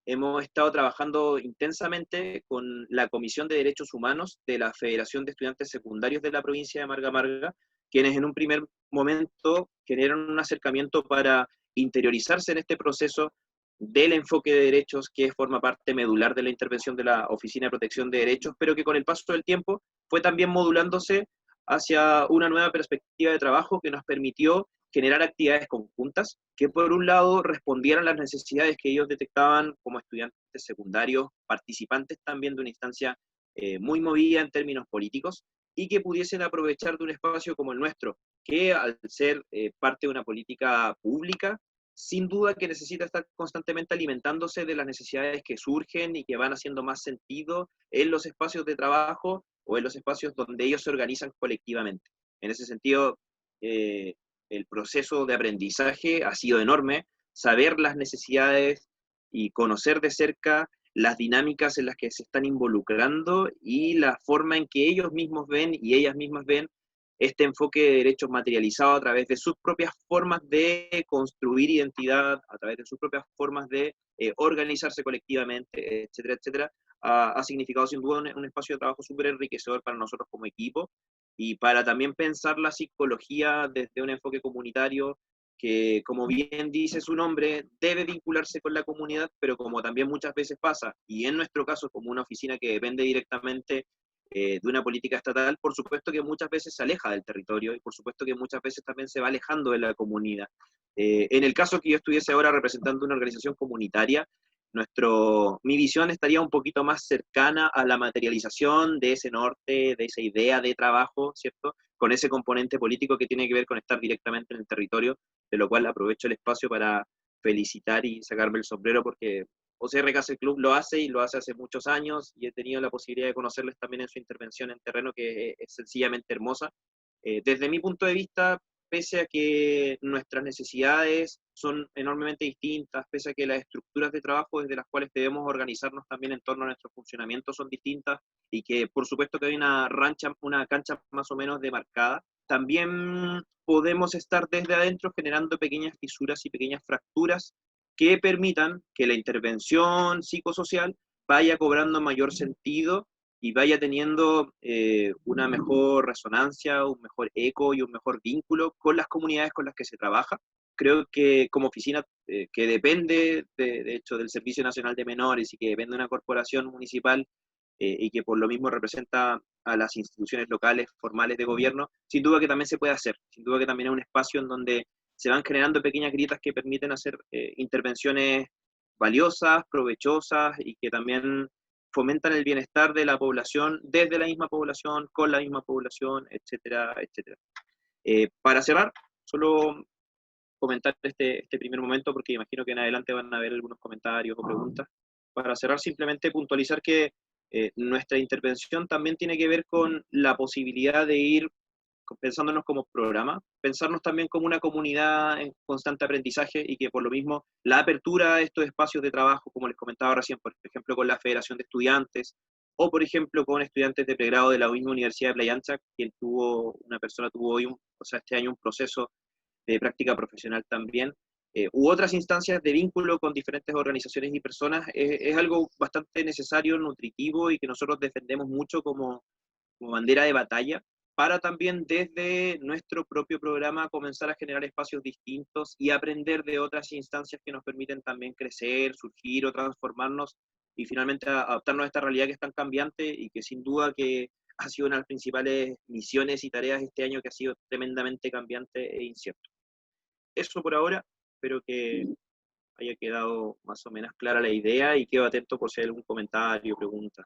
Hemos estado trabajando intensamente con la Comisión de Derechos Humanos de la Federación de Estudiantes Secundarios de la provincia de Marga Marga, quienes en un primer momento generaron un acercamiento para interiorizarse en este proceso del enfoque de derechos que forma parte medular de la intervención de la Oficina de Protección de Derechos, pero que con el paso del tiempo fue también modulándose hacia una nueva perspectiva de trabajo que nos permitió generar actividades conjuntas que por un lado respondieran a las necesidades que ellos detectaban como estudiantes secundarios, participantes también de una instancia muy movida en términos políticos, y que pudiesen aprovechar de un espacio como el nuestro, que al ser parte de una política pública, sin duda que necesita estar constantemente alimentándose de las necesidades que surgen y que van haciendo más sentido en los espacios de trabajo o en los espacios donde ellos se organizan colectivamente. En ese sentido, el proceso de aprendizaje ha sido enorme, saber las necesidades y conocer de cerca las dinámicas en las que se están involucrando y la forma en que ellos mismos ven y ellas mismas ven este enfoque de derechos materializado a través de sus propias formas de construir identidad, a través de sus propias formas de organizarse colectivamente, etcétera, etcétera, ha significado sin duda un espacio de trabajo súper enriquecedor para nosotros como equipo y para también pensar la psicología desde un enfoque comunitario que, como bien dice su nombre, debe vincularse con la comunidad, pero como también muchas veces pasa, y en nuestro caso como una oficina que depende directamente de una política estatal, por supuesto que muchas veces se aleja del territorio y por supuesto que muchas veces también se va alejando de la comunidad. En el caso que yo estuviese ahora representando una organización comunitaria, mi visión estaría un poquito más cercana a la materialización de ese norte, de esa idea de trabajo, ¿cierto? Con ese componente político que tiene que ver con estar directamente en el territorio, de lo cual aprovecho el espacio para felicitar y sacarme el sombrero porque OCR Castle Club lo hace y lo hace hace muchos años y he tenido la posibilidad de conocerles también en su intervención en terreno que es sencillamente hermosa. Desde mi punto de vista, pese a que nuestras necesidades son enormemente distintas, pese a que las estructuras de trabajo desde las cuales debemos organizarnos también en torno a nuestro funcionamiento son distintas y que por supuesto que hay una cancha más o menos demarcada, también podemos estar desde adentro generando pequeñas fisuras y pequeñas fracturas que permitan que la intervención psicosocial vaya cobrando mayor sentido y vaya teniendo una mejor resonancia, un mejor eco y un mejor vínculo con las comunidades con las que se trabaja. Creo que como oficina que depende, de hecho, del Servicio Nacional de Menores y que depende de una corporación municipal y que por lo mismo representa a las instituciones locales formales de gobierno, sin duda que también se puede hacer, sin duda que también es un espacio en donde se van generando pequeñas grietas que permiten hacer intervenciones valiosas, provechosas y que también fomentan el bienestar de la población, desde la misma población, con la misma población, etcétera, etcétera. Para cerrar, solo comentar este primer momento, porque imagino que en adelante van a haber algunos comentarios o preguntas. Para cerrar, simplemente puntualizar que nuestra intervención también tiene que ver con la posibilidad de ir pensándonos como programa, pensarnos también como una comunidad en constante aprendizaje y que por lo mismo la apertura a estos espacios de trabajo, como les comentaba recién, por ejemplo con la Federación de Estudiantes o por ejemplo con estudiantes de pregrado de la misma Universidad de Playa Ancha, una persona tuvo hoy, este año un proceso de práctica profesional también, u otras instancias de vínculo con diferentes organizaciones y personas, es algo bastante necesario, nutritivo y que nosotros defendemos mucho como bandera de batalla, para también desde nuestro propio programa comenzar a generar espacios distintos y aprender de otras instancias que nos permiten también crecer, surgir o transformarnos y finalmente adaptarnos a esta realidad que es tan cambiante y que sin duda que ha sido una de las principales misiones y tareas este año, que ha sido tremendamente cambiante e incierto. Eso por ahora, espero que haya quedado más o menos clara la idea y quedo atento por si hay algún comentario o pregunta.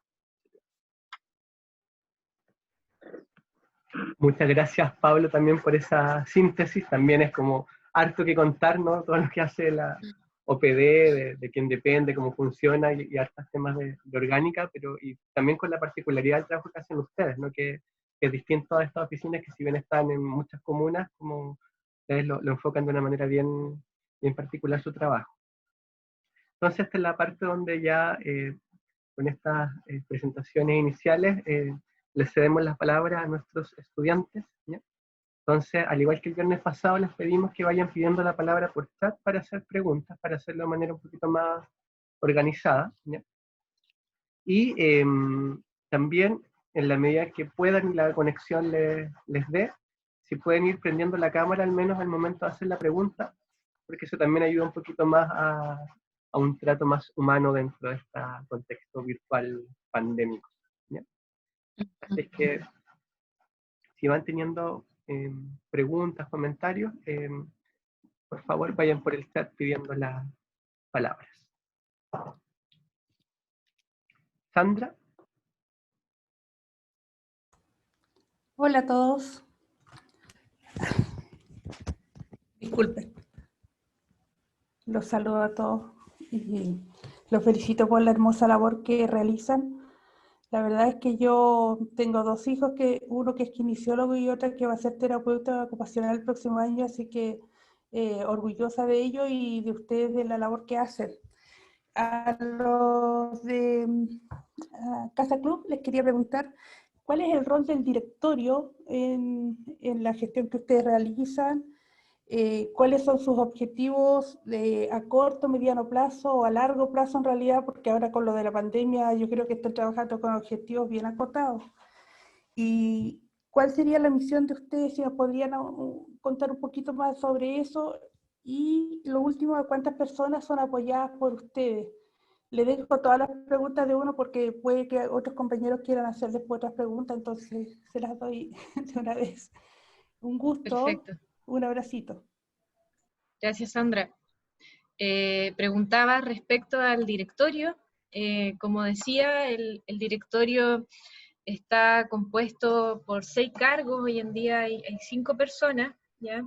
Muchas gracias, Pablo, también por esa síntesis. También es como harto que contar, ¿no? Todo lo que hace la OPD, de quién depende, cómo funciona y hartos temas de orgánica, pero y también con la particularidad del trabajo que hacen ustedes, ¿no? Que es distinto a estas oficinas que si bien están en muchas comunas, como ustedes lo enfocan de una manera bien, bien particular su trabajo. Entonces, esta es la parte donde ya con estas presentaciones iniciales les cedemos la palabra a nuestros estudiantes, ¿ya? Entonces, al igual que el viernes pasado, les pedimos que vayan pidiendo la palabra por chat para hacer preguntas, para hacerlo de manera un poquito más organizada, ¿ya? Y también, en la medida que puedan y la conexión les dé, si pueden ir prendiendo la cámara al menos al momento de hacer la pregunta, porque eso también ayuda un poquito más a un trato más humano dentro de este contexto virtual pandémico, ¿ya? Así es que, si van teniendo preguntas, comentarios, por favor vayan por el chat pidiendo las palabras. Sandra. Hola a todos. Disculpen. Los saludo a todos y los felicito por la hermosa labor que realizan. La verdad es que yo tengo dos hijos, uno que es kinesiólogo y otra que va a ser terapeuta ocupacional el próximo año, así que orgullosa de ello y de ustedes, de la labor que hacen. A los de Casa Club les quería preguntar, ¿cuál es el rol del directorio en la gestión que ustedes realizan? ¿Cuáles son sus objetivos a corto, mediano plazo o a largo plazo en realidad? Porque ahora con lo de la pandemia yo creo que están trabajando con objetivos bien acotados. ¿Y cuál sería la misión de ustedes? Si nos podrían contar un poquito más sobre eso. Y lo último, ¿cuántas personas son apoyadas por ustedes? Le dejo todas las preguntas de uno porque puede que otros compañeros quieran hacer después otras preguntas, entonces se las doy de una vez. Un gusto. Perfecto. Un abracito. Gracias, Sandra. Preguntaba respecto al directorio. Como decía, el directorio está compuesto por 6 cargos, hoy en día hay 5 personas, ¿ya?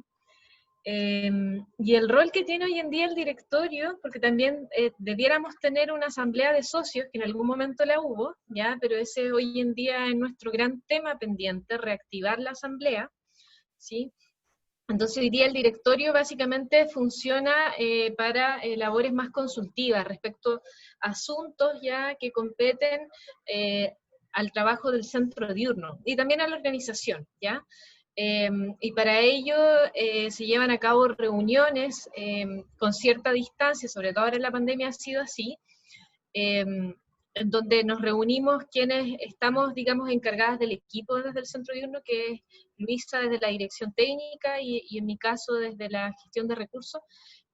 Y el rol que tiene hoy en día el directorio, porque también debiéramos tener una asamblea de socios, que en algún momento la hubo, ¿ya? Pero ese hoy en día es nuestro gran tema pendiente, reactivar la asamblea, ¿sí? Entonces hoy día el directorio básicamente funciona para labores más consultivas respecto a asuntos ya que competen al trabajo del centro diurno y también a la organización, ¿ya? Y para ello se llevan a cabo reuniones con cierta distancia, sobre todo ahora en la pandemia ha sido así, en donde nos reunimos quienes estamos, digamos, encargadas del equipo desde el centro diurno, que es Luisa desde la dirección técnica y en mi caso desde la gestión de recursos,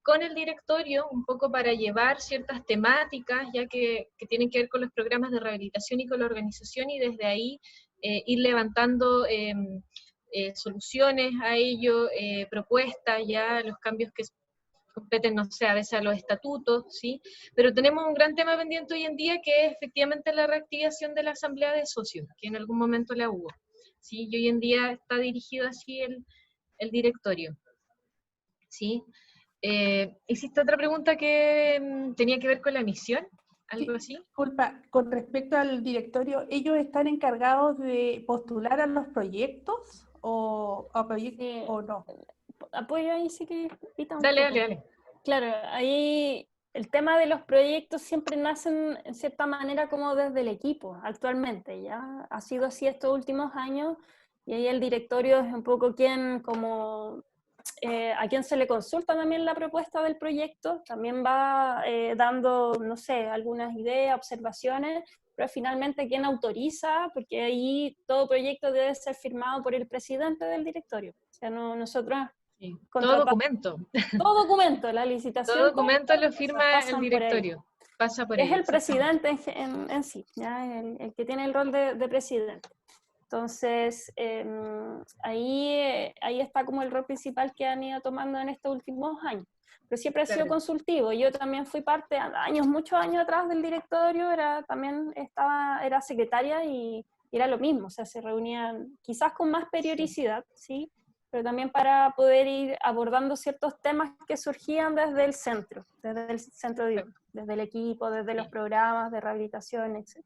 con el directorio un poco para llevar ciertas temáticas ya que tienen que ver con los programas de rehabilitación y con la organización y desde ahí ir levantando soluciones a ello, propuestas ya, los cambios que competen, no sé, a veces a los estatutos, ¿sí? Pero tenemos un gran tema pendiente hoy en día que es efectivamente la reactivación de la asamblea de socios, que en algún momento la hubo, ¿sí? Y hoy en día está dirigido así el directorio, ¿sí? ¿Hiciste otra pregunta que tenía que ver con la misión? ¿Algo así? Disculpa, con respecto al directorio, ¿ellos están encargados de postular a los proyectos o a proyectos o no? Apoyo ahí sí que Pita un Dale, poco. dale, dale. Claro, ahí el tema de los proyectos siempre nacen en cierta manera como desde el equipo actualmente, ya ha sido así estos últimos años y ahí el directorio es un poco quien como a quien se le consulta también la propuesta del proyecto, también va dando, no sé, algunas ideas, observaciones, pero finalmente quien autoriza, porque ahí todo proyecto debe ser firmado por el presidente del directorio. O sea, nosotros Sí. Todo contratamos documento. todo documento, la licitación. Todo documento lo o sea, firma el pasan por ahí. directorio. Pasa por Es ahí, el exactamente. presidente en sí, ¿ya? El que tiene el rol de presidente. Entonces, ahí está como el rol principal que han ido tomando en estos últimos años. Pero siempre ha sido Claro. consultivo. Yo también fui parte, muchos años atrás del directorio, era secretaria y era lo mismo. O sea, se reunían quizás con más periodicidad, ¿sí? Pero también para poder ir abordando ciertos temas que surgían desde el centro desde el equipo, desde los programas de rehabilitación, etc.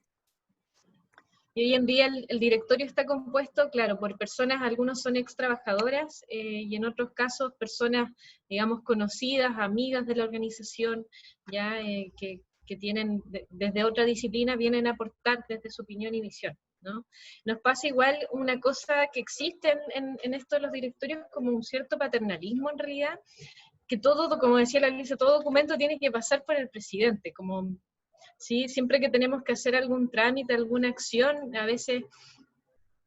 Y hoy en día el directorio está compuesto, claro, por personas, algunos son ex trabajadoras y en otros casos personas, digamos, conocidas, amigas de la organización, ya que tienen desde otra disciplina, vienen a aportar desde su opinión y visión, ¿no? Nos pasa igual una cosa que existe en esto de los directorios, como un cierto paternalismo en realidad, que todo, como decía la Alicia, todo documento tiene que pasar por el presidente, como... ¿sí? Siempre que tenemos que hacer algún trámite, alguna acción, a veces,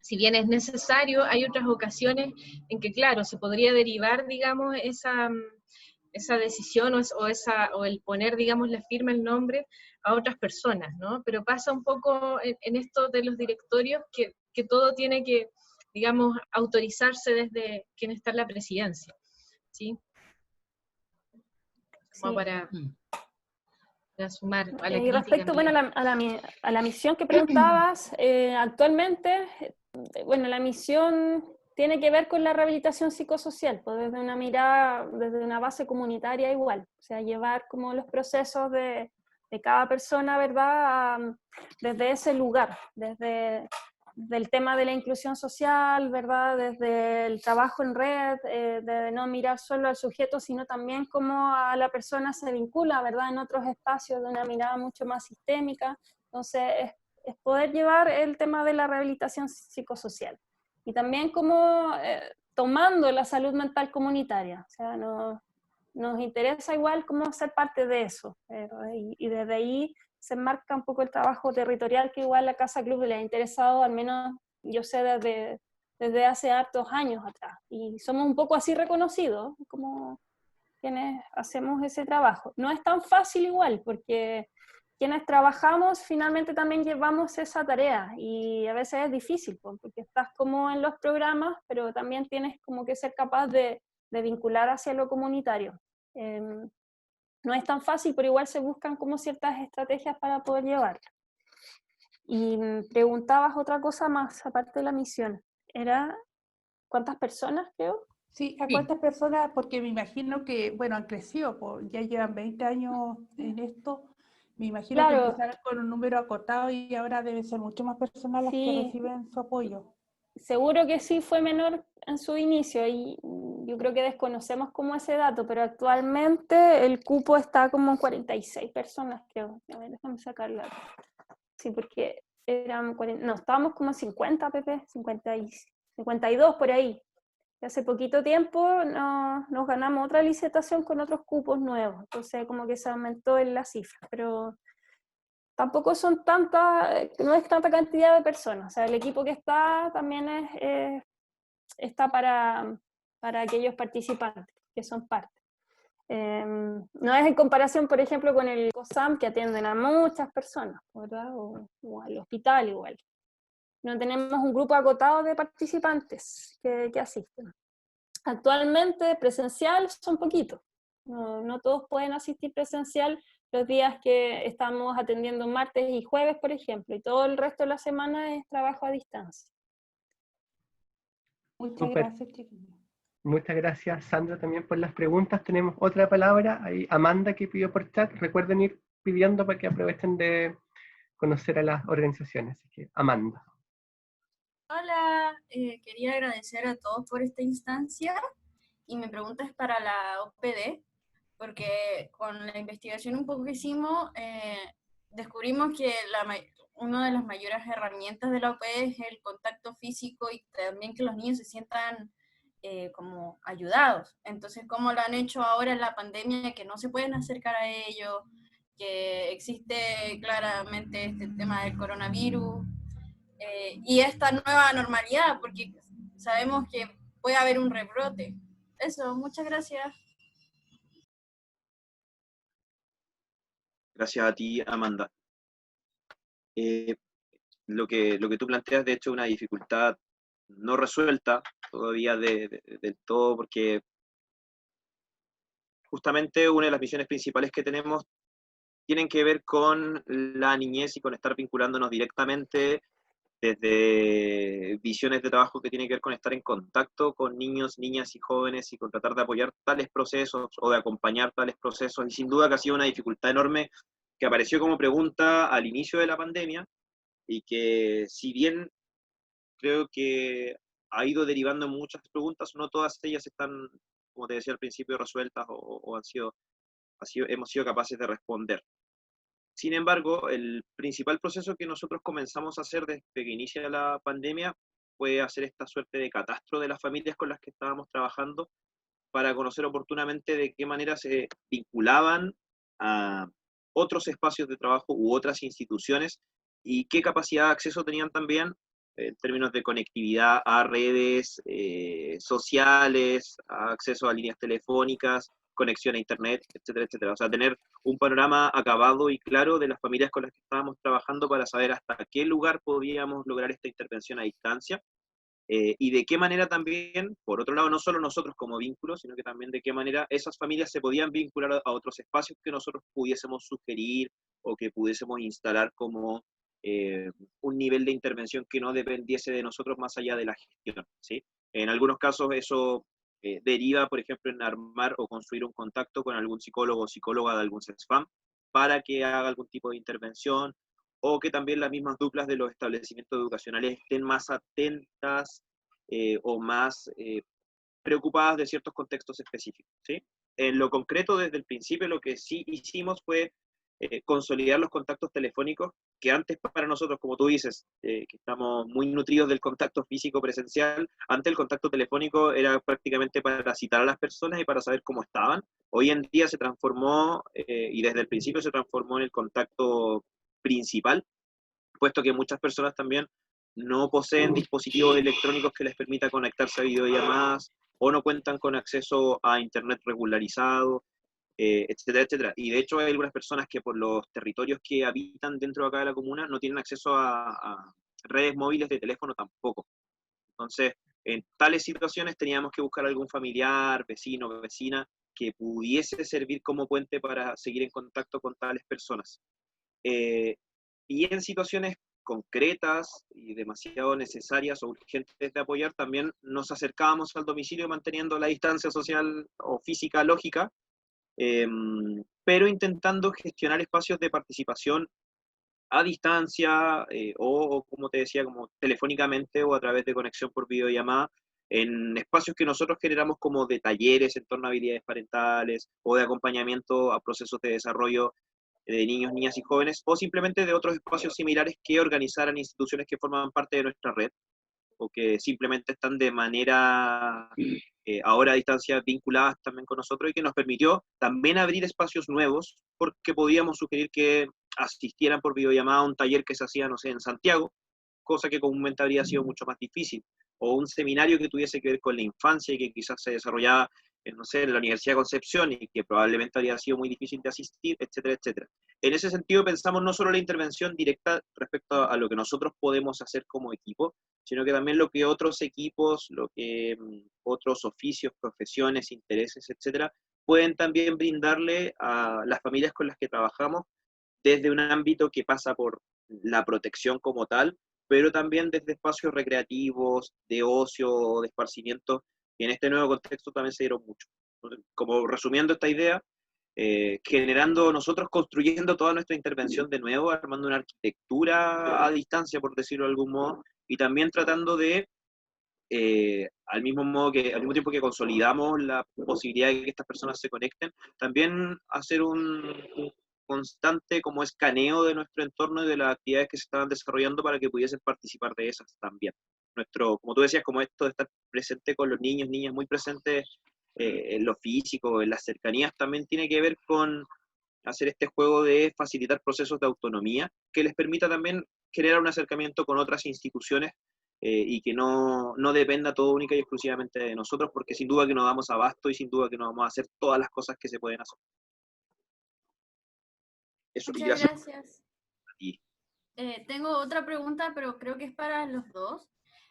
si bien es necesario, hay otras ocasiones en que, claro, se podría derivar, digamos, esa decisión o el poner, digamos, la firma, el nombre a otras personas, ¿no? Pero pasa un poco en esto de los directorios que todo tiene que, digamos, autorizarse desde quien está en la presidencia, ¿sí? Como Sí. para sumar a la Y crítica. respecto, bueno, a la misión que preguntabas, actualmente, bueno, la misión tiene que ver con la rehabilitación psicosocial, pues desde una mirada, desde una base comunitaria igual, o sea, llevar como los procesos de cada persona, ¿verdad?, desde ese lugar, desde el tema de la inclusión social, ¿verdad?, desde el trabajo en red, de no mirar solo al sujeto, sino también cómo a la persona se vincula, ¿verdad?, en otros espacios de una mirada mucho más sistémica. Entonces, es poder llevar el tema de la rehabilitación psicosocial. Y también como tomando la salud mental comunitaria, o sea, nos interesa igual cómo ser parte de eso, y desde ahí se enmarca un poco el trabajo territorial que igual la Casa Club le ha interesado, al menos yo sé desde hace hartos años atrás, y somos un poco así reconocidos como quienes hacemos ese trabajo. No es tan fácil igual, porque quienes trabajamos finalmente también llevamos esa tarea, y a veces es difícil, porque estás como en los programas, pero también tienes como que ser capaz de vincular hacia lo comunitario. No es tan fácil, pero igual se buscan como ciertas estrategias para poder llevarlo. Y preguntabas otra cosa más, aparte de la misión. ¿Era cuántas personas, creo? Sí, ¿a cuántas personas? Porque me imagino que, bueno, han crecido, ya llevan 20 años en esto. Me imagino que Claro, empezaron con un número acotado y ahora deben ser mucho más personas las que sí, reciben su apoyo. seguro que sí fue menor en su inicio, y yo creo que desconocemos como ese dato, pero actualmente el cupo está como en 46 personas, creo. A ver, déjame sacarla. Sí, porque eran 40, no, estábamos como 50, Pepe, 52 por ahí. Hace poquito tiempo nos ganamos otra licitación con otros cupos nuevos, entonces como que se aumentó en la cifra, pero tampoco son no es tanta cantidad de personas. O sea, el equipo que está también está para aquellos participantes que son parte. No es en comparación, por ejemplo, con el COSAM, que atienden a muchas personas, ¿verdad? O al hospital igual. No tenemos un grupo acotado de participantes que asisten. Actualmente presencial son poquitos. No todos pueden asistir presencial los días que estamos atendiendo martes y jueves, por ejemplo, y todo el resto de la semana es trabajo a distancia. Muchas Súper. gracias, chiquillos. Muchas gracias, Sandra, también por las preguntas. Tenemos otra palabra, ahí Amanda, que pidió por chat. Recuerden ir pidiendo para que aprovechen de conocer a las organizaciones. Así que, Amanda. Hola, quería agradecer a todos por esta instancia, y mi pregunta es para la OPD, porque con la investigación un poco que hicimos, descubrimos que una de las mayores herramientas de la OPD es el contacto físico, y también que los niños se sientan como ayudados. Entonces, ¿cómo lo han hecho ahora en la pandemia, que no se pueden acercar a ellos, que existe claramente este tema del coronavirus y esta nueva normalidad, porque sabemos que puede haber un rebrote? Eso, muchas gracias. Gracias a ti, Amanda. Lo que tú planteas, de hecho, es una dificultad no resuelta todavía del todo, porque justamente una de las misiones principales que tenemos tienen que ver con la niñez y con estar vinculándonos directamente desde visiones de trabajo que tienen que ver con estar en contacto con niños, niñas y jóvenes y con tratar de apoyar tales procesos o de acompañar tales procesos. Y sin duda que ha sido una dificultad enorme que apareció como pregunta al inicio de la pandemia y que, si bien creo que ha ido derivando en muchas preguntas, no todas ellas están, como te decía al principio, resueltas o hemos sido capaces de responder. Sin embargo, el principal proceso que nosotros comenzamos a hacer desde que inicia la pandemia fue hacer esta suerte de catastro de las familias con las que estábamos trabajando para conocer oportunamente de qué manera se vinculaban a otros espacios de trabajo u otras instituciones y qué capacidad de acceso tenían también en términos de conectividad a redes sociales, a acceso a líneas telefónicas, conexión a internet, etcétera, etcétera. O sea, tener un panorama acabado y claro de las familias con las que estábamos trabajando para saber hasta qué lugar podíamos lograr esta intervención a distancia. Y de qué manera también, por otro lado, no solo nosotros como vínculos, sino que también de qué manera esas familias se podían vincular a otros espacios que nosotros pudiésemos sugerir o que pudiésemos instalar como un nivel de intervención que no dependiese de nosotros más allá de la gestión, ¿sí? En algunos casos eso deriva, por ejemplo, en armar o construir un contacto con algún psicólogo o psicóloga de algún CESFAM para que haga algún tipo de intervención, o que también las mismas duplas de los establecimientos educacionales estén más atentas o más preocupadas de ciertos contextos específicos, ¿sí? En lo concreto, desde el principio, lo que sí hicimos fue consolidar los contactos telefónicos, que antes para nosotros, como tú dices, que estamos muy nutridos del contacto físico presencial, antes el contacto telefónico era prácticamente para citar a las personas y para saber cómo estaban. Hoy en día se transformó, y desde el principio se transformó en el contacto principal, puesto que muchas personas también no poseen dispositivos electrónicos que les permita conectarse a videollamadas o no cuentan con acceso a internet regularizado, etcétera, etcétera. Y de hecho hay algunas personas que por los territorios que habitan dentro de acá de la comuna no tienen acceso a redes móviles de teléfono tampoco. Entonces, en tales situaciones teníamos que buscar algún familiar, vecino, vecina, que pudiese servir como puente para seguir en contacto con tales personas. Y en situaciones concretas y demasiado necesarias o urgentes de apoyar, también nos acercábamos al domicilio manteniendo la distancia social o física lógica, pero intentando gestionar espacios de participación a distancia o, como te decía, como telefónicamente o a través de conexión por videollamada, en espacios que nosotros generamos como de talleres en torno a habilidades parentales o de acompañamiento a procesos de desarrollo de niños, niñas y jóvenes, o simplemente de otros espacios similares que organizaran instituciones que forman parte de nuestra red, o que simplemente están de manera ahora a distancia vinculadas también con nosotros, y que nos permitió también abrir espacios nuevos, porque podíamos sugerir que asistieran por videollamada a un taller que se hacía, no sé, en Santiago, cosa que comúnmente habría sido mucho más difícil, o un seminario que tuviese que ver con la infancia y que quizás se desarrollaba no sé, en la Universidad de Concepción y que probablemente habría sido muy difícil de asistir, etcétera, etcétera. En ese sentido pensamos no solo la intervención directa respecto a lo que nosotros podemos hacer como equipo, sino que también lo que otros equipos, lo que otros oficios, profesiones, intereses, etcétera, pueden también brindarle a las familias con las que trabajamos desde un ámbito que pasa por la protección como tal, pero también desde espacios recreativos, de ocio, de esparcimiento, y en este nuevo contexto también se dieron mucho. Entonces, como resumiendo esta idea, generando, nosotros construyendo toda nuestra intervención de nuevo, armando una arquitectura a distancia, por decirlo de algún modo, y también tratando de, al mismo tiempo que consolidamos la posibilidad de que estas personas se conecten, también hacer un constante como escaneo de nuestro entorno y de las actividades que se estaban desarrollando para que pudiesen participar de esas también. como tú decías, como esto de estar presente con los niños, niñas muy presentes en lo físico, en las cercanías, también tiene que ver con hacer este juego de facilitar procesos de autonomía que les permita también generar un acercamiento con otras instituciones y que no dependa todo única y exclusivamente de nosotros, porque sin duda que nos damos abasto y sin duda que no vamos a hacer todas las cosas que se pueden hacer. Eso, y Muchas gracias gracias. a ti. Tengo otra pregunta, pero creo que es para los dos.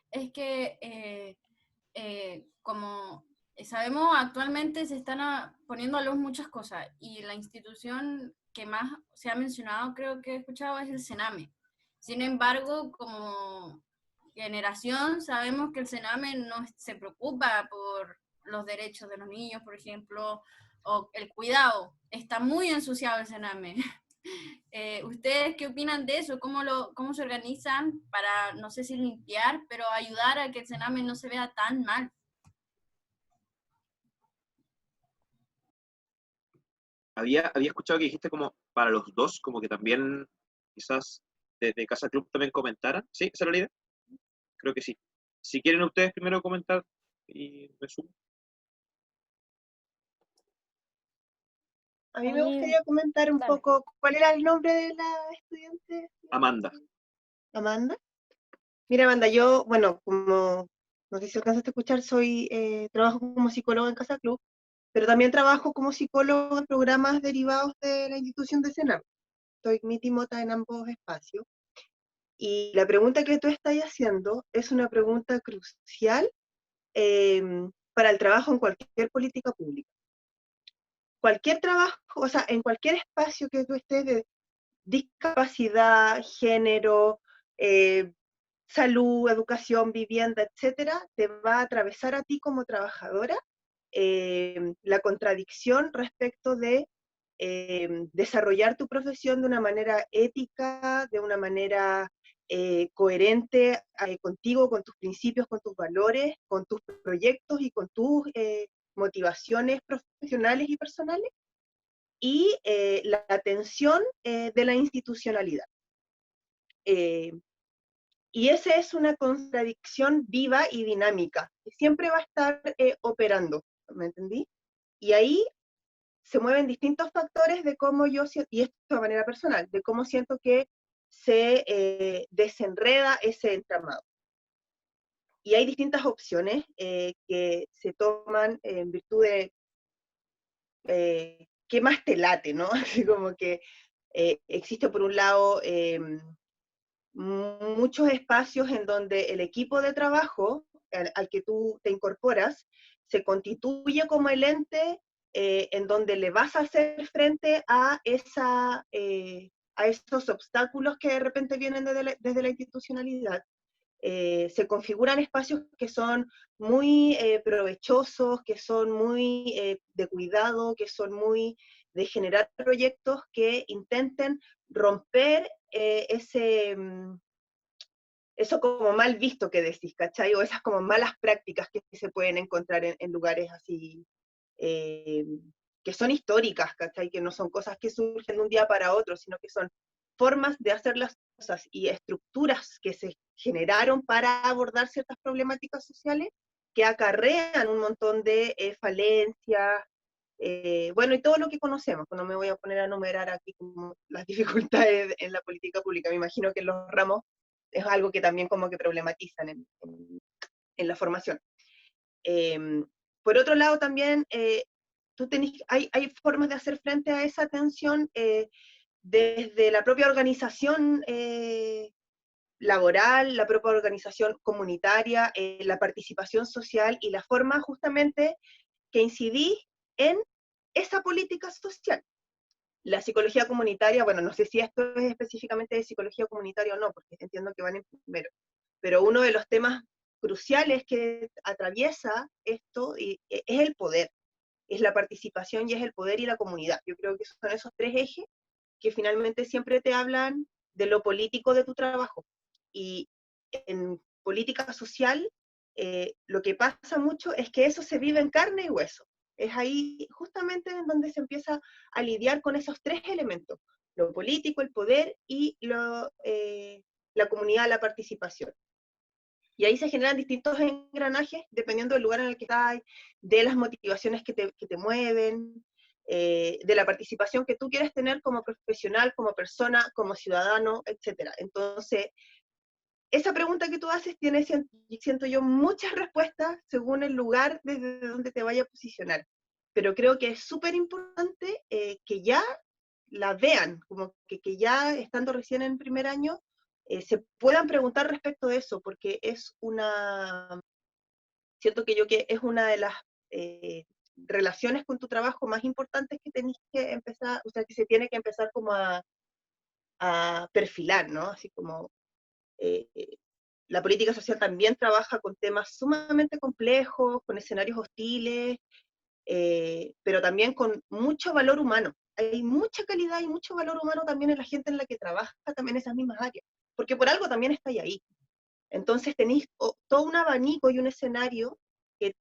Es que, como sabemos, actualmente se están poniendo a luz muchas cosas y la institución que más se ha mencionado, creo que he escuchado, es el Sename. Sin embargo, como generación, sabemos que el Sename no se preocupa por los derechos de los niños, por ejemplo, o el cuidado. Está muy ensuciado el Sename. ¿Ustedes qué opinan de eso? ¿Cómo se organizan para, no sé si limpiar, pero ayudar a que el Sename no se vea tan mal? Había escuchado que dijiste como para los dos, como que también quizás desde Casa Club también comentaran. ¿Sí? ¿Esa era la idea? Creo que sí. Si quieren ustedes primero comentar y resumo. A mí me Ahí, gustaría comentar un dale. poco, ¿cuál era el nombre de la estudiante? Amanda. Amanda. Mira, Amanda, yo, bueno, como no sé si alcanzaste a escuchar, trabajo como psicóloga en Casa Club, pero también trabajo como psicólogo en programas derivados de la institución de Senam. Estoy mitimota en ambos espacios. Y la pregunta que tú estás haciendo es una pregunta crucial para el trabajo en cualquier política pública. Cualquier trabajo, o sea, en cualquier espacio que tú estés de discapacidad, género, salud, educación, vivienda, etcétera, te va a atravesar a ti como trabajadora la contradicción respecto de desarrollar tu profesión de una manera ética, de una manera coherente contigo, con tus principios, con tus valores, con tus proyectos y con tus motivaciones profesionales y personales, y la atención de la institucionalidad. Y esa es una contradicción viva y dinámica, que siempre va a estar operando, ¿me entendí? Y ahí se mueven distintos factores de cómo yo siento, y esto de manera personal, de cómo siento que se desenreda ese entramado. Y hay distintas opciones que se toman en virtud de qué más te late, ¿no? Así como que existe por un lado muchos espacios en donde el equipo de trabajo al que tú te incorporas se constituye como el ente en donde le vas a hacer frente a esos obstáculos que de repente vienen desde la institucionalidad. Se configuran espacios que son muy provechosos, que son muy de cuidado, que son muy de generar proyectos que intenten romper eso como mal visto que decís, ¿cachai? O esas como malas prácticas que se pueden encontrar en lugares así, que son históricas, ¿cachai? Que no son cosas que surgen de un día para otro, sino que son formas de hacer las cosas y estructuras que se generaron para abordar ciertas problemáticas sociales que acarrean un montón de falencias, bueno, y todo lo que conocemos, no me voy a poner a enumerar aquí como las dificultades en la política pública, me imagino que en los ramos es algo que también como que problematizan en la formación. Por otro lado también, hay formas de hacer frente a esa tensión desde la propia organización laboral, la propia organización comunitaria, la participación social y la forma justamente que incidí en esa política social. La psicología comunitaria, bueno, no sé si esto es específicamente de psicología comunitaria o no, porque entiendo que van en primero, pero uno de los temas cruciales que atraviesa esto es el poder, es la participación y es el poder y la comunidad. Yo creo que son esos tres ejes que finalmente siempre te hablan de lo político de tu trabajo. Y en política social, lo que pasa mucho es que eso se vive en carne y hueso. Es ahí justamente en donde se empieza a lidiar con esos tres elementos, lo político, el poder y la comunidad, la participación. Y ahí se generan distintos engranajes, dependiendo del lugar en el que estás, de las motivaciones que te mueven, de la participación que tú quieres tener como profesional, como persona, como ciudadano, etc. Entonces, esa pregunta que tú haces tiene, siento yo, muchas respuestas según el lugar desde donde te vaya a posicionar. Pero creo que es súper importante que ya la vean, como que ya estando recién en primer año, se puedan preguntar respecto de eso, porque es siento que es una de las relaciones con tu trabajo más importantes que tenéis que empezar, o sea, que se tiene que empezar como a perfilar, ¿no? Así como la política social también trabaja con temas sumamente complejos, con escenarios hostiles, pero también con mucho valor humano. Hay mucha calidad y mucho valor humano también en la gente en la que trabaja también en esas mismas áreas, porque por algo también estáis ahí. Entonces tenéis todo un abanico y un escenario que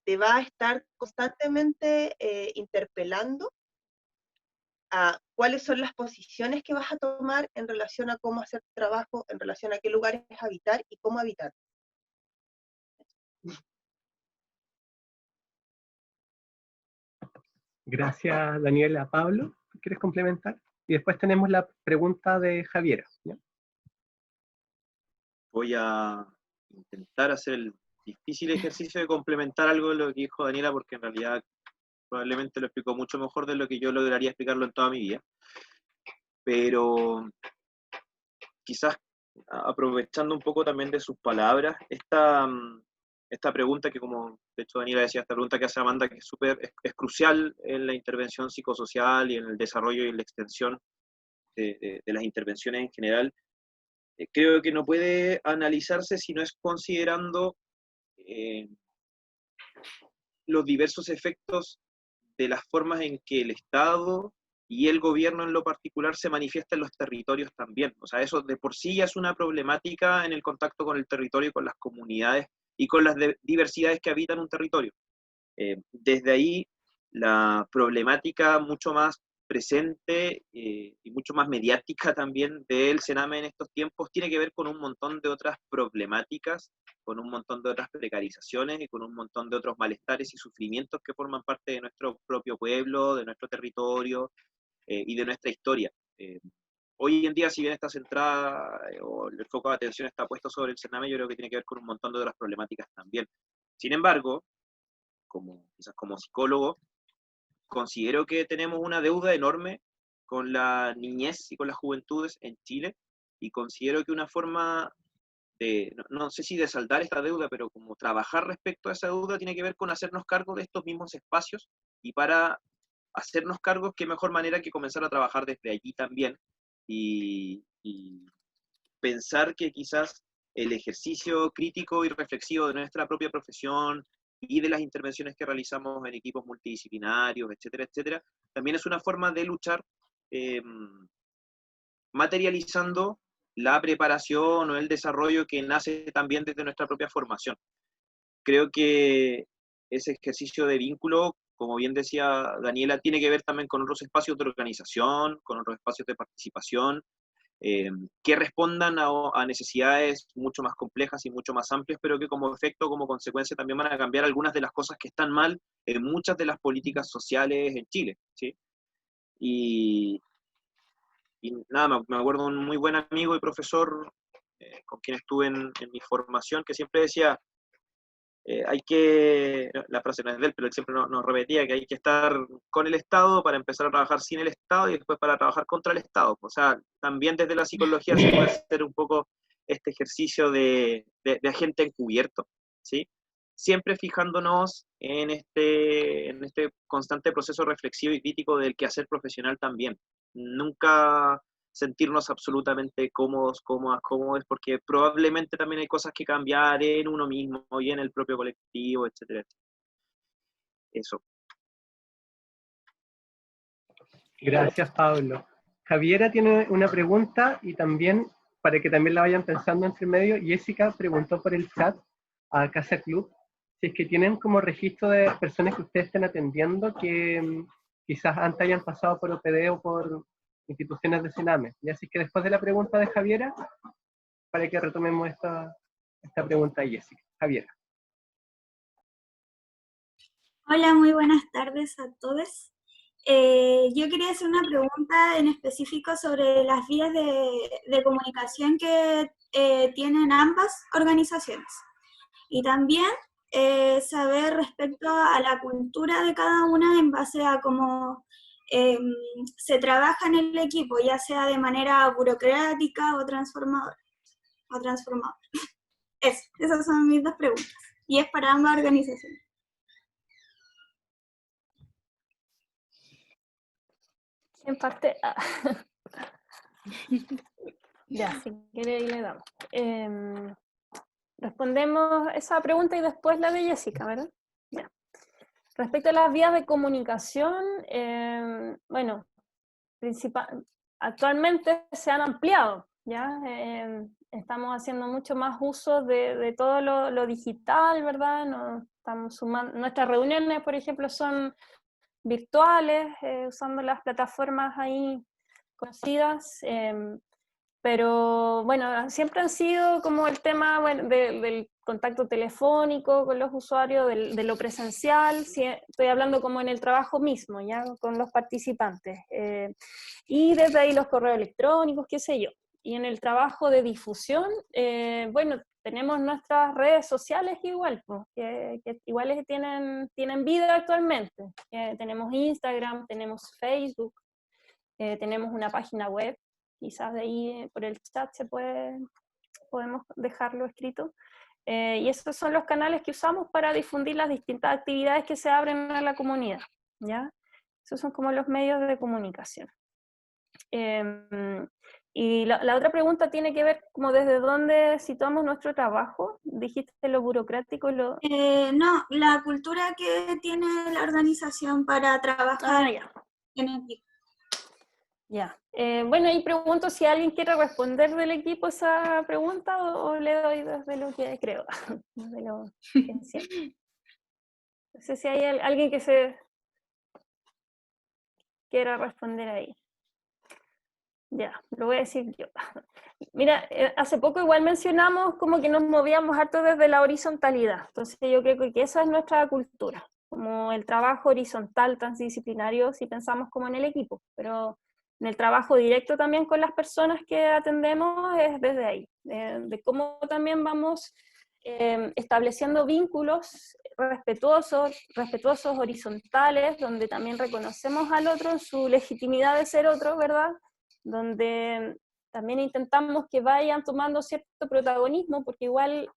te va a estar constantemente interpelando a cuáles son las posiciones que vas a tomar en relación a cómo hacer trabajo, en relación a qué lugares habitar y cómo habitar. Gracias, Daniela. Pablo, ¿quieres complementar? Y después tenemos la pregunta de Javiera, ¿ya? Voy a intentar hacer el difícil ejercicio de complementar algo de lo que dijo Daniela, porque en realidad probablemente lo explicó mucho mejor de lo que yo lograría explicarlo en toda mi vida. Pero quizás aprovechando un poco también de sus palabras, esta pregunta que, como de hecho Daniela decía, esta pregunta que hace Amanda, que es crucial en la intervención psicosocial y en el desarrollo y en la extensión de las intervenciones en general, creo que no puede analizarse si no es considerando los diversos efectos de las formas en que el Estado y el gobierno en lo particular se manifiesta en los territorios también. O sea, eso de por sí ya es una problemática en el contacto con el territorio y con las comunidades y con las diversidades que habitan un territorio. Desde ahí, la problemática mucho más presente y mucho más mediática también del Sename en estos tiempos tiene que ver con un montón de otras problemáticas, con un montón de otras precarizaciones y con un montón de otros malestares y sufrimientos que forman parte de nuestro propio pueblo, de nuestro territorio y de nuestra historia. Hoy en día, si bien está centrada o el foco de atención está puesto sobre el Sename, yo creo que tiene que ver con un montón de otras problemáticas también. Sin embargo, quizás como psicólogo, considero que tenemos una deuda enorme con la niñez y con las juventudes en Chile, y considero que una forma de, no sé si de saldar esta deuda, pero como trabajar respecto a esa deuda tiene que ver con hacernos cargo de estos mismos espacios, y para hacernos cargo, qué mejor manera que comenzar a trabajar desde allí también, y pensar que quizás el ejercicio crítico y reflexivo de nuestra propia profesión y de las intervenciones que realizamos en equipos multidisciplinarios, etcétera, etcétera, también es una forma de luchar materializando la preparación o el desarrollo que nace también desde nuestra propia formación. Creo que ese ejercicio de vínculo, como bien decía Daniela, tiene que ver también con otros espacios de organización, con otros espacios de participación, que respondan a necesidades mucho más complejas y mucho más amplias, pero que como efecto, como consecuencia, también van a cambiar algunas de las cosas que están mal en muchas de las políticas sociales en Chile, ¿sí? Y nada, me acuerdo de un muy buen amigo y profesor con quien estuve en mi formación, que siempre decía, hay que, la frase no es de él, pero él siempre nos repetía que hay que estar con el Estado para empezar a trabajar sin el Estado y después para trabajar contra el Estado. O sea, también desde la psicología se puede hacer un poco este ejercicio de agente encubierto, ¿sí? Siempre fijándonos en este constante proceso reflexivo y crítico del quehacer profesional también. Nunca sentirnos absolutamente cómodos, cómodas, porque probablemente también hay cosas que cambiar en uno mismo y en el propio colectivo, etcétera, etcétera. Eso. Gracias, Pablo. Javiera tiene una pregunta, y también, para que también la vayan pensando entre medio, Jessica preguntó por el chat a Casa Club si es que tienen como registro de personas que ustedes estén atendiendo que quizás antes hayan pasado por OPD o por instituciones de Sename. Y así que después de la pregunta de Javiera, para que retomemos esta pregunta de Jessica. Javiera. Hola, muy buenas tardes a todos. Yo quería hacer una pregunta en específico sobre las vías de comunicación que tienen ambas organizaciones. Y también saber respecto a la cultura de cada una en base a cómo se trabaja en el equipo, ya sea de manera burocrática o transformadora. Esas son mis dos preguntas. Y es para ambas organizaciones. En parte, ya, si quiere ahí le damos. Respondemos esa pregunta y después la de Jessica, ¿verdad? Ya. Respecto a las vías de comunicación, bueno, actualmente se han ampliado, ¿ya? Estamos haciendo mucho más uso de todo lo digital, ¿verdad? Estamos sumando, nuestras reuniones, por ejemplo, son virtuales, usando las plataformas ahí conocidas, pero bueno, siempre han sido como el tema del contacto telefónico con los usuarios, de lo presencial, estoy hablando como en el trabajo mismo, ya con los participantes, y desde ahí los correos electrónicos, qué sé yo. Y en el trabajo de difusión, bueno, tenemos nuestras redes sociales igual, pues, que iguales tienen vida actualmente. Tenemos Instagram, tenemos Facebook, tenemos una página web, quizás de ahí por el chat podemos dejarlo escrito. Y esos son los canales que usamos para difundir las distintas actividades que se abren a la comunidad, ¿ya? Esos son como los medios de comunicación. Y la otra pregunta tiene que ver como desde dónde situamos nuestro trabajo. Dijiste lo burocrático. No, la cultura que tiene la organización para trabajar en equipo. Ya. Bueno, y pregunto si alguien quiere responder del equipo esa pregunta o le doy desde lo que creo, desde lo que siento. No sé si hay alguien que se quiera responder ahí. Ya, lo voy a decir yo. Mira, hace poco igual mencionamos como que nos movíamos harto desde la horizontalidad. Entonces yo creo que esa es nuestra cultura, como el trabajo horizontal, transdisciplinario, si pensamos como en el equipo, pero en el trabajo directo también con las personas que atendemos es desde ahí, de cómo también vamos estableciendo vínculos respetuosos, horizontales, donde también reconocemos al otro en su legitimidad de ser otro, ¿verdad? Donde también intentamos que vayan tomando cierto protagonismo, porque igual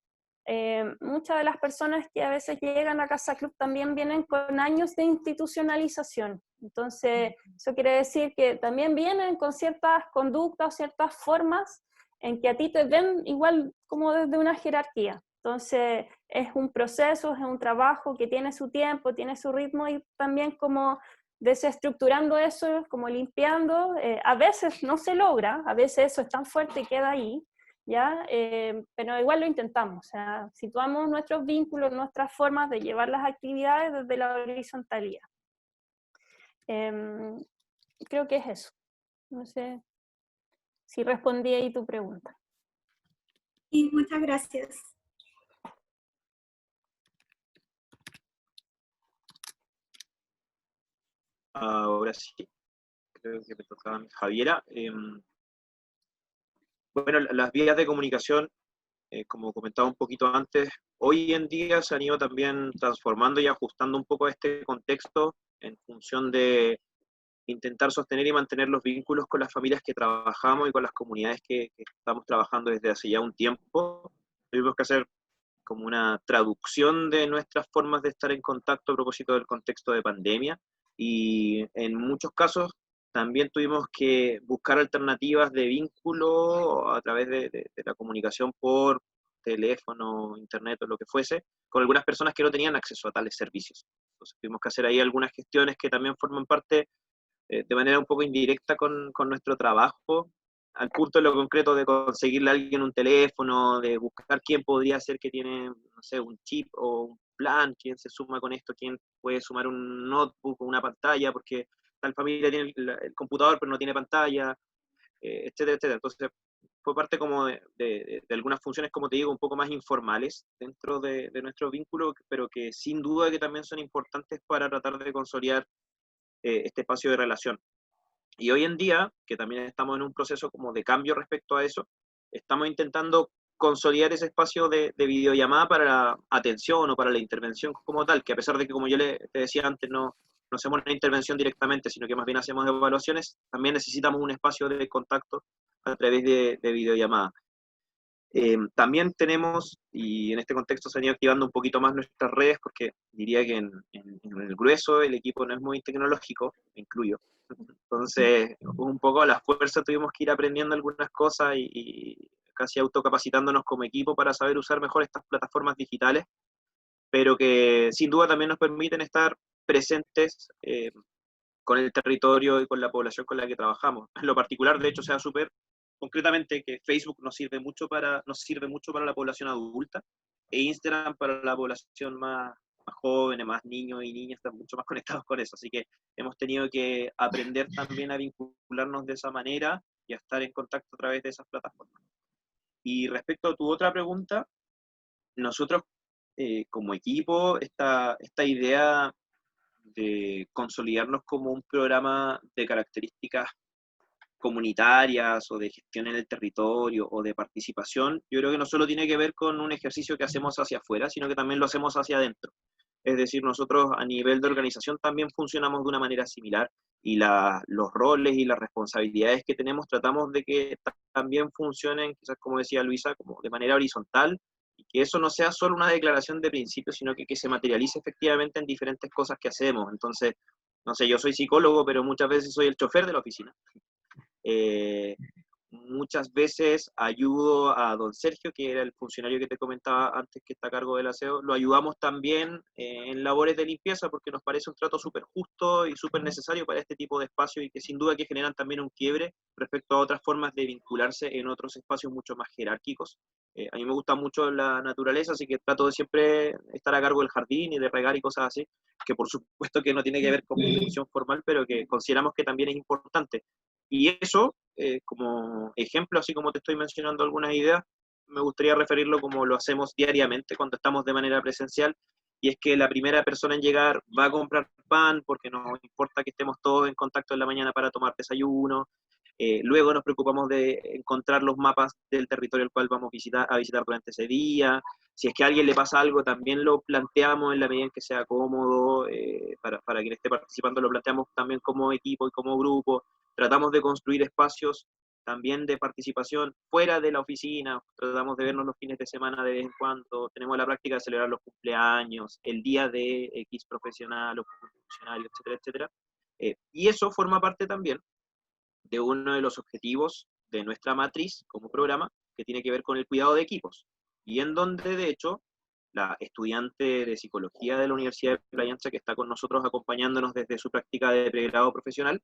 muchas de las personas que a veces llegan a Casa Club también vienen con años de institucionalización. Entonces, eso quiere decir que también vienen con ciertas conductas, ciertas formas en que a ti te ven igual como desde una jerarquía. Entonces, es un proceso, es un trabajo que tiene su tiempo, tiene su ritmo y también como desestructurando eso, como limpiando. A veces no se logra, a veces eso es tan fuerte y queda ahí, ¿ya? Pero igual lo intentamos, o sea, situamos nuestros vínculos, nuestras formas de llevar las actividades desde la horizontalidad. Creo que es eso. No sé si respondí ahí tu pregunta. Y muchas gracias. Ahora sí, creo que me tocaba a mí. Javiera. Bueno, las vías de comunicación, como comentaba un poquito antes, hoy en día se han ido también transformando y ajustando un poco a este contexto en función de intentar sostener y mantener los vínculos con las familias que trabajamos y con las comunidades que estamos trabajando desde hace ya un tiempo. Tuvimos que hacer como una traducción de nuestras formas de estar en contacto a propósito del contexto de pandemia, y en muchos casos también tuvimos que buscar alternativas de vínculo a través de la comunicación por teléfono, internet o lo que fuese, con algunas personas que no tenían acceso a tales servicios. Entonces tuvimos que hacer ahí algunas gestiones que también forman parte de manera un poco indirecta con nuestro trabajo, al punto en lo concreto de conseguirle a alguien un teléfono, de buscar quién podría ser que tiene, no sé, un chip o un plan, quién se suma con esto, quién puede sumar un notebook o una pantalla, porque tal familia tiene el computador pero no tiene pantalla, etcétera, etcétera. Entonces, fue parte como de algunas funciones, como te digo, un poco más informales dentro de nuestro vínculo, pero que sin duda que también son importantes para tratar de consolidar este espacio de relación. Y hoy en día, que también estamos en un proceso como de cambio respecto a eso, estamos intentando consolidar ese espacio de videollamada para la atención o para la intervención como tal, que a pesar de que, como yo te decía antes, no hacemos una intervención directamente, sino que más bien hacemos evaluaciones, también necesitamos un espacio de contacto a través de videollamada. También tenemos, y en este contexto se han ido activando un poquito más nuestras redes, porque diría que en el grueso el equipo no es muy tecnológico, me incluyo. Entonces, un poco a la fuerza tuvimos que ir aprendiendo algunas cosas y casi autocapacitándonos como equipo para saber usar mejor estas plataformas digitales, pero que sin duda también nos permiten estar presentes con el territorio y con la población con la que trabajamos. En lo particular, de hecho, se da súper concretamente que Facebook nos sirve mucho para la población adulta e Instagram para la población más jóvenes, más niños y niñas, están mucho más conectados con eso. Así que hemos tenido que aprender también a vincularnos de esa manera y a estar en contacto a través de esas plataformas. Y respecto a tu otra pregunta, nosotros como equipo, esta idea de consolidarnos como un programa de características comunitarias o de gestión en el territorio o de participación, yo creo que no solo tiene que ver con un ejercicio que hacemos hacia afuera, sino que también lo hacemos hacia adentro. Es decir, nosotros a nivel de organización también funcionamos de una manera similar y los roles y las responsabilidades que tenemos tratamos de que también funcionen, quizás como decía Luisa, como de manera horizontal y que eso no sea solo una declaración de principios, sino que se materialice efectivamente en diferentes cosas que hacemos. Entonces, no sé, yo soy psicólogo, pero muchas veces soy el chofer de la oficina. Muchas veces ayudo a don Sergio, que era el funcionario que te comentaba antes que está a cargo del aseo, lo ayudamos también en labores de limpieza porque nos parece un trato súper justo y súper necesario para este tipo de espacios y que sin duda que generan también un quiebre respecto a otras formas de vincularse en otros espacios mucho más jerárquicos. A mí me gusta mucho la naturaleza, así que trato de siempre estar a cargo del jardín y de regar y cosas así, que por supuesto que no tiene que ver con mi función formal, pero que consideramos que también es importante. Y eso, como ejemplo, así como te estoy mencionando algunas ideas, me gustaría referirlo como lo hacemos diariamente cuando estamos de manera presencial, y es que la primera persona en llegar va a comprar pan porque nos importa que estemos todos en contacto en la mañana para tomar desayuno. Luego nos preocupamos de encontrar los mapas del territorio al cual vamos a visitar durante ese día. Si es que a alguien le pasa algo, también lo planteamos en la medida en que sea cómodo, para quien esté participando, lo planteamos también como equipo y como grupo. Tratamos de construir espacios también de participación fuera de la oficina, tratamos de vernos los fines de semana de vez en cuando, tenemos la práctica de celebrar los cumpleaños, el día de X profesional o funcionario, etcétera, etcétera. Y eso forma parte también de uno de los objetivos de nuestra matriz como programa, que tiene que ver con el cuidado de equipos, y en donde, de hecho, la estudiante de psicología de la Universidad de Playa Ancha, que está con nosotros acompañándonos desde su práctica de pregrado profesional,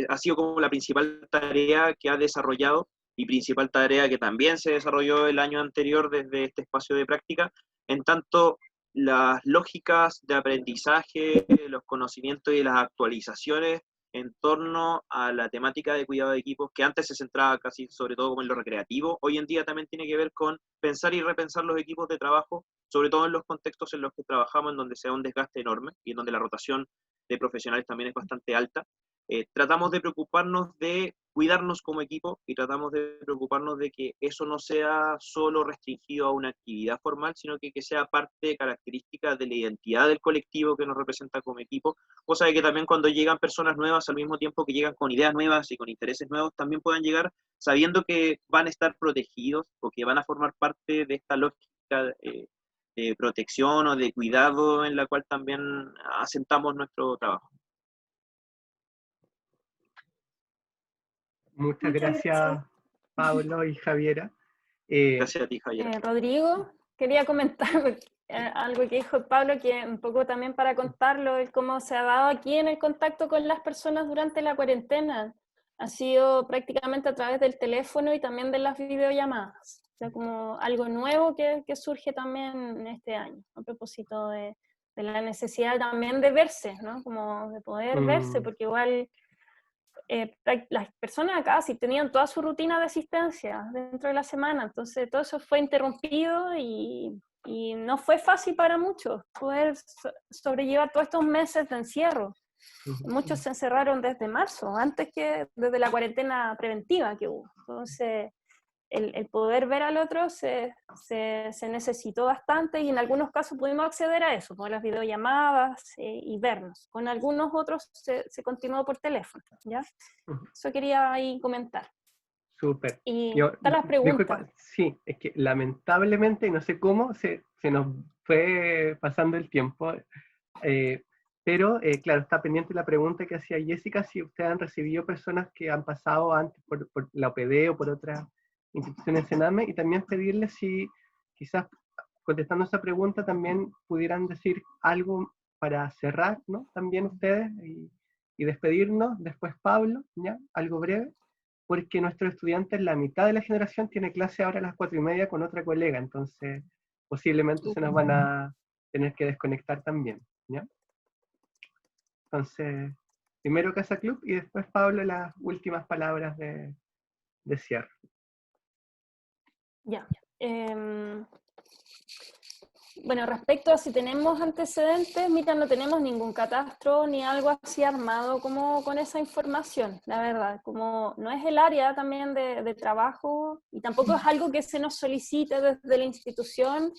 ha sido como la principal tarea que ha desarrollado y principal tarea que también se desarrolló el año anterior desde este espacio de práctica, en tanto las lógicas de aprendizaje, los conocimientos y las actualizaciones en torno a la temática de cuidado de equipos, que antes se centraba casi sobre todo como en lo recreativo, hoy en día también tiene que ver con pensar y repensar los equipos de trabajo, sobre todo en los contextos en los que trabajamos, en donde se da un desgaste enorme y en donde la rotación de profesionales también es bastante alta. Tratamos de preocuparnos de cuidarnos como equipo y tratamos de preocuparnos de que eso no sea solo restringido a una actividad formal, sino que sea parte característica de la identidad del colectivo que nos representa como equipo, cosa de que también cuando llegan personas nuevas, al mismo tiempo que llegan con ideas nuevas y con intereses nuevos, también puedan llegar sabiendo que van a estar protegidos o que van a formar parte de esta lógica de protección o de cuidado en la cual también asentamos nuestro trabajo. Muchas gracias, Pablo y Javiera. Gracias a ti, Javiera. Rodrigo, quería comentar algo que dijo Pablo, que un poco también para contarlo, el cómo se ha dado aquí en el contacto con las personas durante la cuarentena. Ha sido prácticamente a través del teléfono y también de las videollamadas. O sea, como algo nuevo que surge también este año, a propósito de la necesidad también de verse, ¿no? Como de poder verse, porque igual las personas acá sí tenían toda su rutina de asistencia dentro de la semana, entonces todo eso fue interrumpido y no fue fácil para muchos poder sobrellevar todos estos meses de encierro. Muchos se encerraron desde marzo, antes que desde la cuarentena preventiva que hubo. Entonces, el poder ver al otro se necesitó bastante y en algunos casos pudimos acceder a eso, con las videollamadas y vernos. Con algunos otros se continuó por teléfono, ¿ya? Eso quería ahí comentar. Súper. Y Yo, están las preguntas. disculpa, sí, es que lamentablemente, y no sé cómo, se nos fue pasando el tiempo, pero claro, está pendiente la pregunta que hacía Jessica, si ustedes han recibido personas que han pasado antes por la OPD o por otras instituciones Sename, y también pedirles si quizás contestando esa pregunta también pudieran decir algo para cerrar, ¿no? También ustedes y despedirnos, después Pablo, ¿ya? Algo breve, porque nuestros estudiantes, la mitad de la generación tiene clase ahora a las 4:30 con otra colega, entonces posiblemente se nos van a tener que desconectar también, ¿ya? Entonces, primero Casa Club y después Pablo las últimas palabras de cierre. Ya. Bueno, respecto a si tenemos antecedentes, mira, no tenemos ningún catastro ni algo así armado como con esa información, la verdad. Como no es el área también de trabajo y tampoco es algo que se nos solicite desde la institución,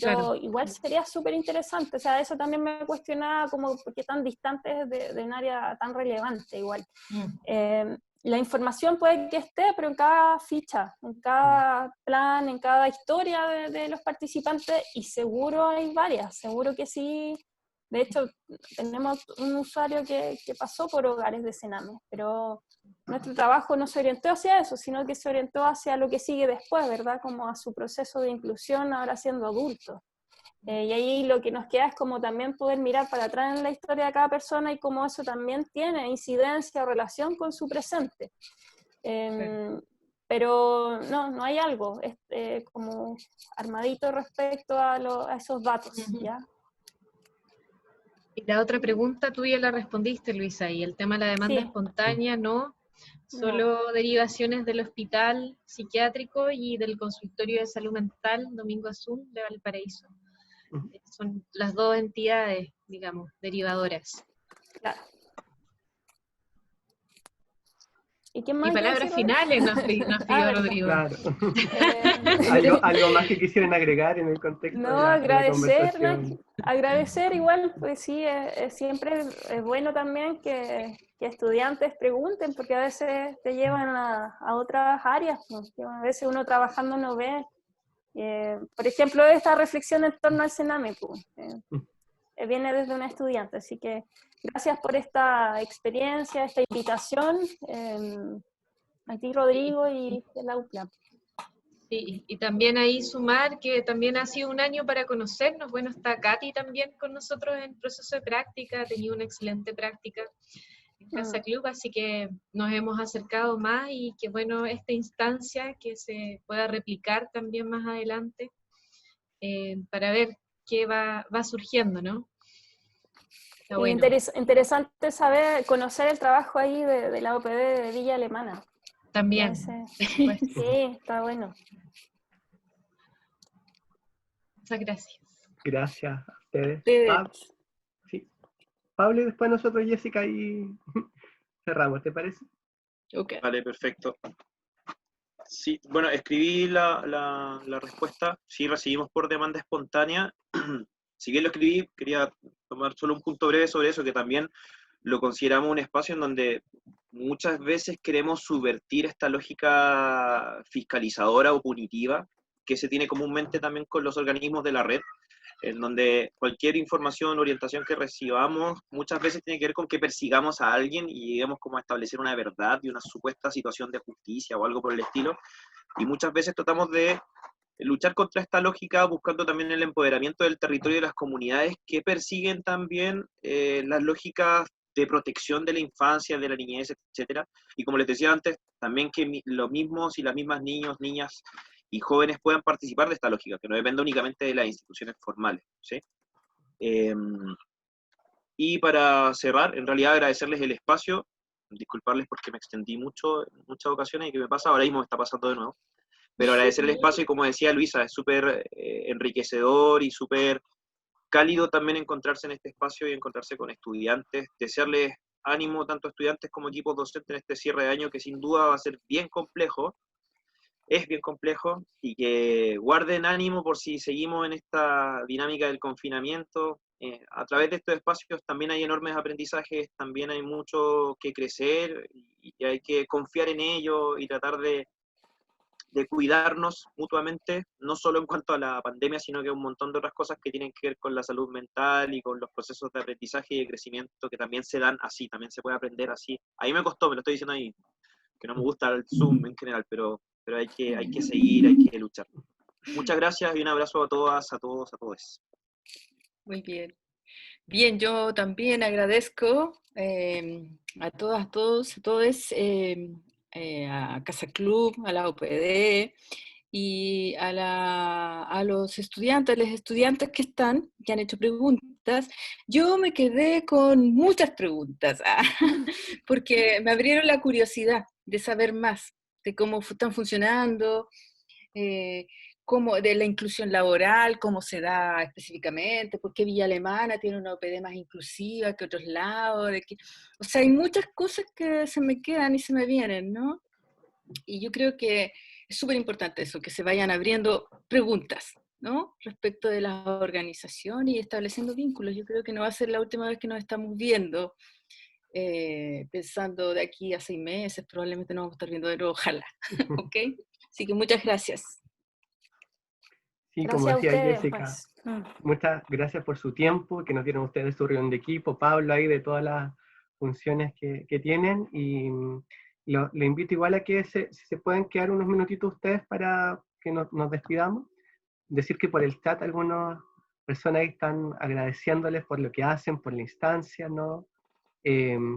pero Claro. igual sería súper interesante. O sea, eso también me cuestionaba como por qué tan distantes de un área tan relevante igual. La información puede que esté, pero en cada ficha, en cada plan, en cada historia de los participantes, y seguro hay varias, seguro que sí. De hecho, tenemos un usuario que pasó por hogares de Sename, pero nuestro trabajo no se orientó hacia eso, sino que se orientó hacia lo que sigue después, ¿verdad? Como a su proceso de inclusión ahora siendo adulto. Y ahí lo que nos queda es como también poder mirar para atrás en la historia de cada persona y cómo eso también tiene incidencia o relación con su presente. Pero no hay algo como armadito respecto a esos datos, ¿ya? Y la otra pregunta tú ya la respondiste, Luisa, y el tema de la demanda Sí. espontánea, no. Solo derivaciones del hospital psiquiátrico y del consultorio de salud mental Domingo Azul de Valparaíso. Son las dos entidades, digamos, derivadoras. Claro. ¿Y qué Y más? palabras finales nos pidió Rodrigo. Claro. ¿Algo más que quisieran agregar en el contexto No, de la agradecer, conversación? agradecer igual, pues sí, siempre es bueno también que estudiantes pregunten, porque a veces te llevan a otras áreas, pues, a veces uno trabajando no ve. Por ejemplo, esta reflexión en torno al Sename, pues, viene desde una estudiante, así que gracias por esta experiencia, esta invitación, a ti Rodrigo y el UPLA. Sí, y también ahí sumar que también ha sido un año para conocernos. Bueno, está Katy también con nosotros en proceso de práctica, ha tenido una excelente práctica en Casa Club, así que nos hemos acercado más y que bueno, esta instancia que se pueda replicar también más adelante para ver qué va surgiendo, ¿no? Está bueno. Interesante saber, conocer el trabajo ahí de la OPD de Villa Alemana. También. Sí, está bueno. Muchas gracias. Gracias a ustedes. Sí. Pablo y después nosotros, Jessica, y cerramos, ¿te parece? Okay. Vale, perfecto. Sí, bueno, escribí la respuesta. Sí, recibimos por demanda espontánea. Si bien lo escribí, quería tomar solo un punto breve sobre eso, que también lo consideramos un espacio en donde muchas veces queremos subvertir esta lógica fiscalizadora o punitiva que se tiene comúnmente también con los organismos de la red, en donde cualquier información, orientación que recibamos, muchas veces tiene que ver con que persigamos a alguien y lleguemos como a establecer una verdad y una supuesta situación de justicia o algo por el estilo, y muchas veces tratamos de luchar contra esta lógica buscando también el empoderamiento del territorio y de las comunidades que persiguen también las lógicas de protección de la infancia, de la niñez, etcétera. Y como les decía antes, también que los mismos y las mismas niños, niñas y jóvenes puedan participar de esta lógica, que no depende únicamente de las instituciones formales, ¿sí? Y para cerrar, en realidad agradecerles el espacio. disculparles porque me extendí mucho en muchas ocasiones y que me pasa, ahora mismo me está pasando de nuevo. Pero agradecer el espacio y como decía Luisa, es súper enriquecedor y súper cálido también encontrarse en este espacio y encontrarse con estudiantes, desearles ánimo tanto a estudiantes como equipos docentes en este cierre de año que sin duda va a ser bien complejo, es bien complejo, y que guarden ánimo por si seguimos en esta dinámica del confinamiento. A través de estos espacios también hay enormes aprendizajes, también hay mucho que crecer y hay que confiar en ello y tratar de cuidarnos mutuamente, no solo en cuanto a la pandemia, sino que un montón de otras cosas que tienen que ver con la salud mental y con los procesos de aprendizaje y de crecimiento que también se dan así, también se puede aprender así. Ahí me costó, me lo estoy diciendo ahí, que no me gusta el Zoom en general, pero hay que seguir, hay que luchar. Muchas gracias y un abrazo a todas, a todos, a todos. Muy bien. Bien, yo también agradezco a todas, todos, a todos, a Casa Club, a la OPD y a los estudiantes, que están, que han hecho preguntas. Yo me quedé con muchas preguntas, porque me abrieron la curiosidad de saber más de cómo están funcionando, cómo, de la inclusión laboral, cómo se da específicamente, por qué Villa Alemana tiene una OPD más inclusiva que otros lados, o sea, hay muchas cosas que se me quedan y se me vienen, ¿no? Y yo creo que es súper importante eso, que se vayan abriendo preguntas, ¿no? Respecto de la organización y estableciendo vínculos. Yo creo que no va a ser la última vez que nos estamos viendo, pensando de aquí a 6 meses, probablemente nos vamos a estar viendo de nuevo, ojalá, ¿ok? Así que muchas gracias. Sí, como Gracias a decía ustedes, Jessica, pues. muchas gracias por su tiempo, que nos dieron ustedes su reunión de equipo, Pablo ahí de todas las funciones que tienen, y le invito igual a que si se pueden quedar unos minutitos ustedes para que nos despidamos. Decir que por el chat algunas personas ahí están agradeciéndoles por lo que hacen, por la instancia, ¿no?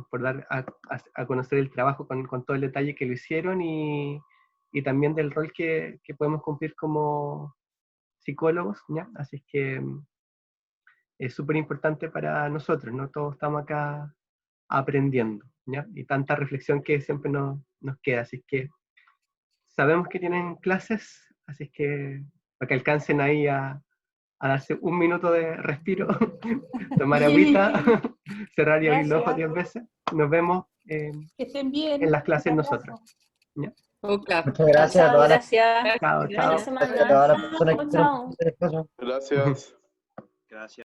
Por dar a conocer el trabajo con todo el detalle que lo hicieron y también del rol que podemos cumplir como psicólogos, ¿ya? Así que es súper importante para nosotros, ¿no? Todos estamos acá aprendiendo, ¿ya? Y tanta reflexión que siempre nos queda, así que sabemos que tienen clases, así que para que alcancen ahí a darse un minuto de respiro, tomar agüita, cerrar y abrir los ojos 10 veces. Nos vemos Que estén bien. en las clases Un nosotros. ¿Ya? Okay. Muchas gracias a todas las Gracias. Chao, chao. Buena semana. gracias a todas las personas que Chao. estuvieron en el espacio. Gracias. Gracias.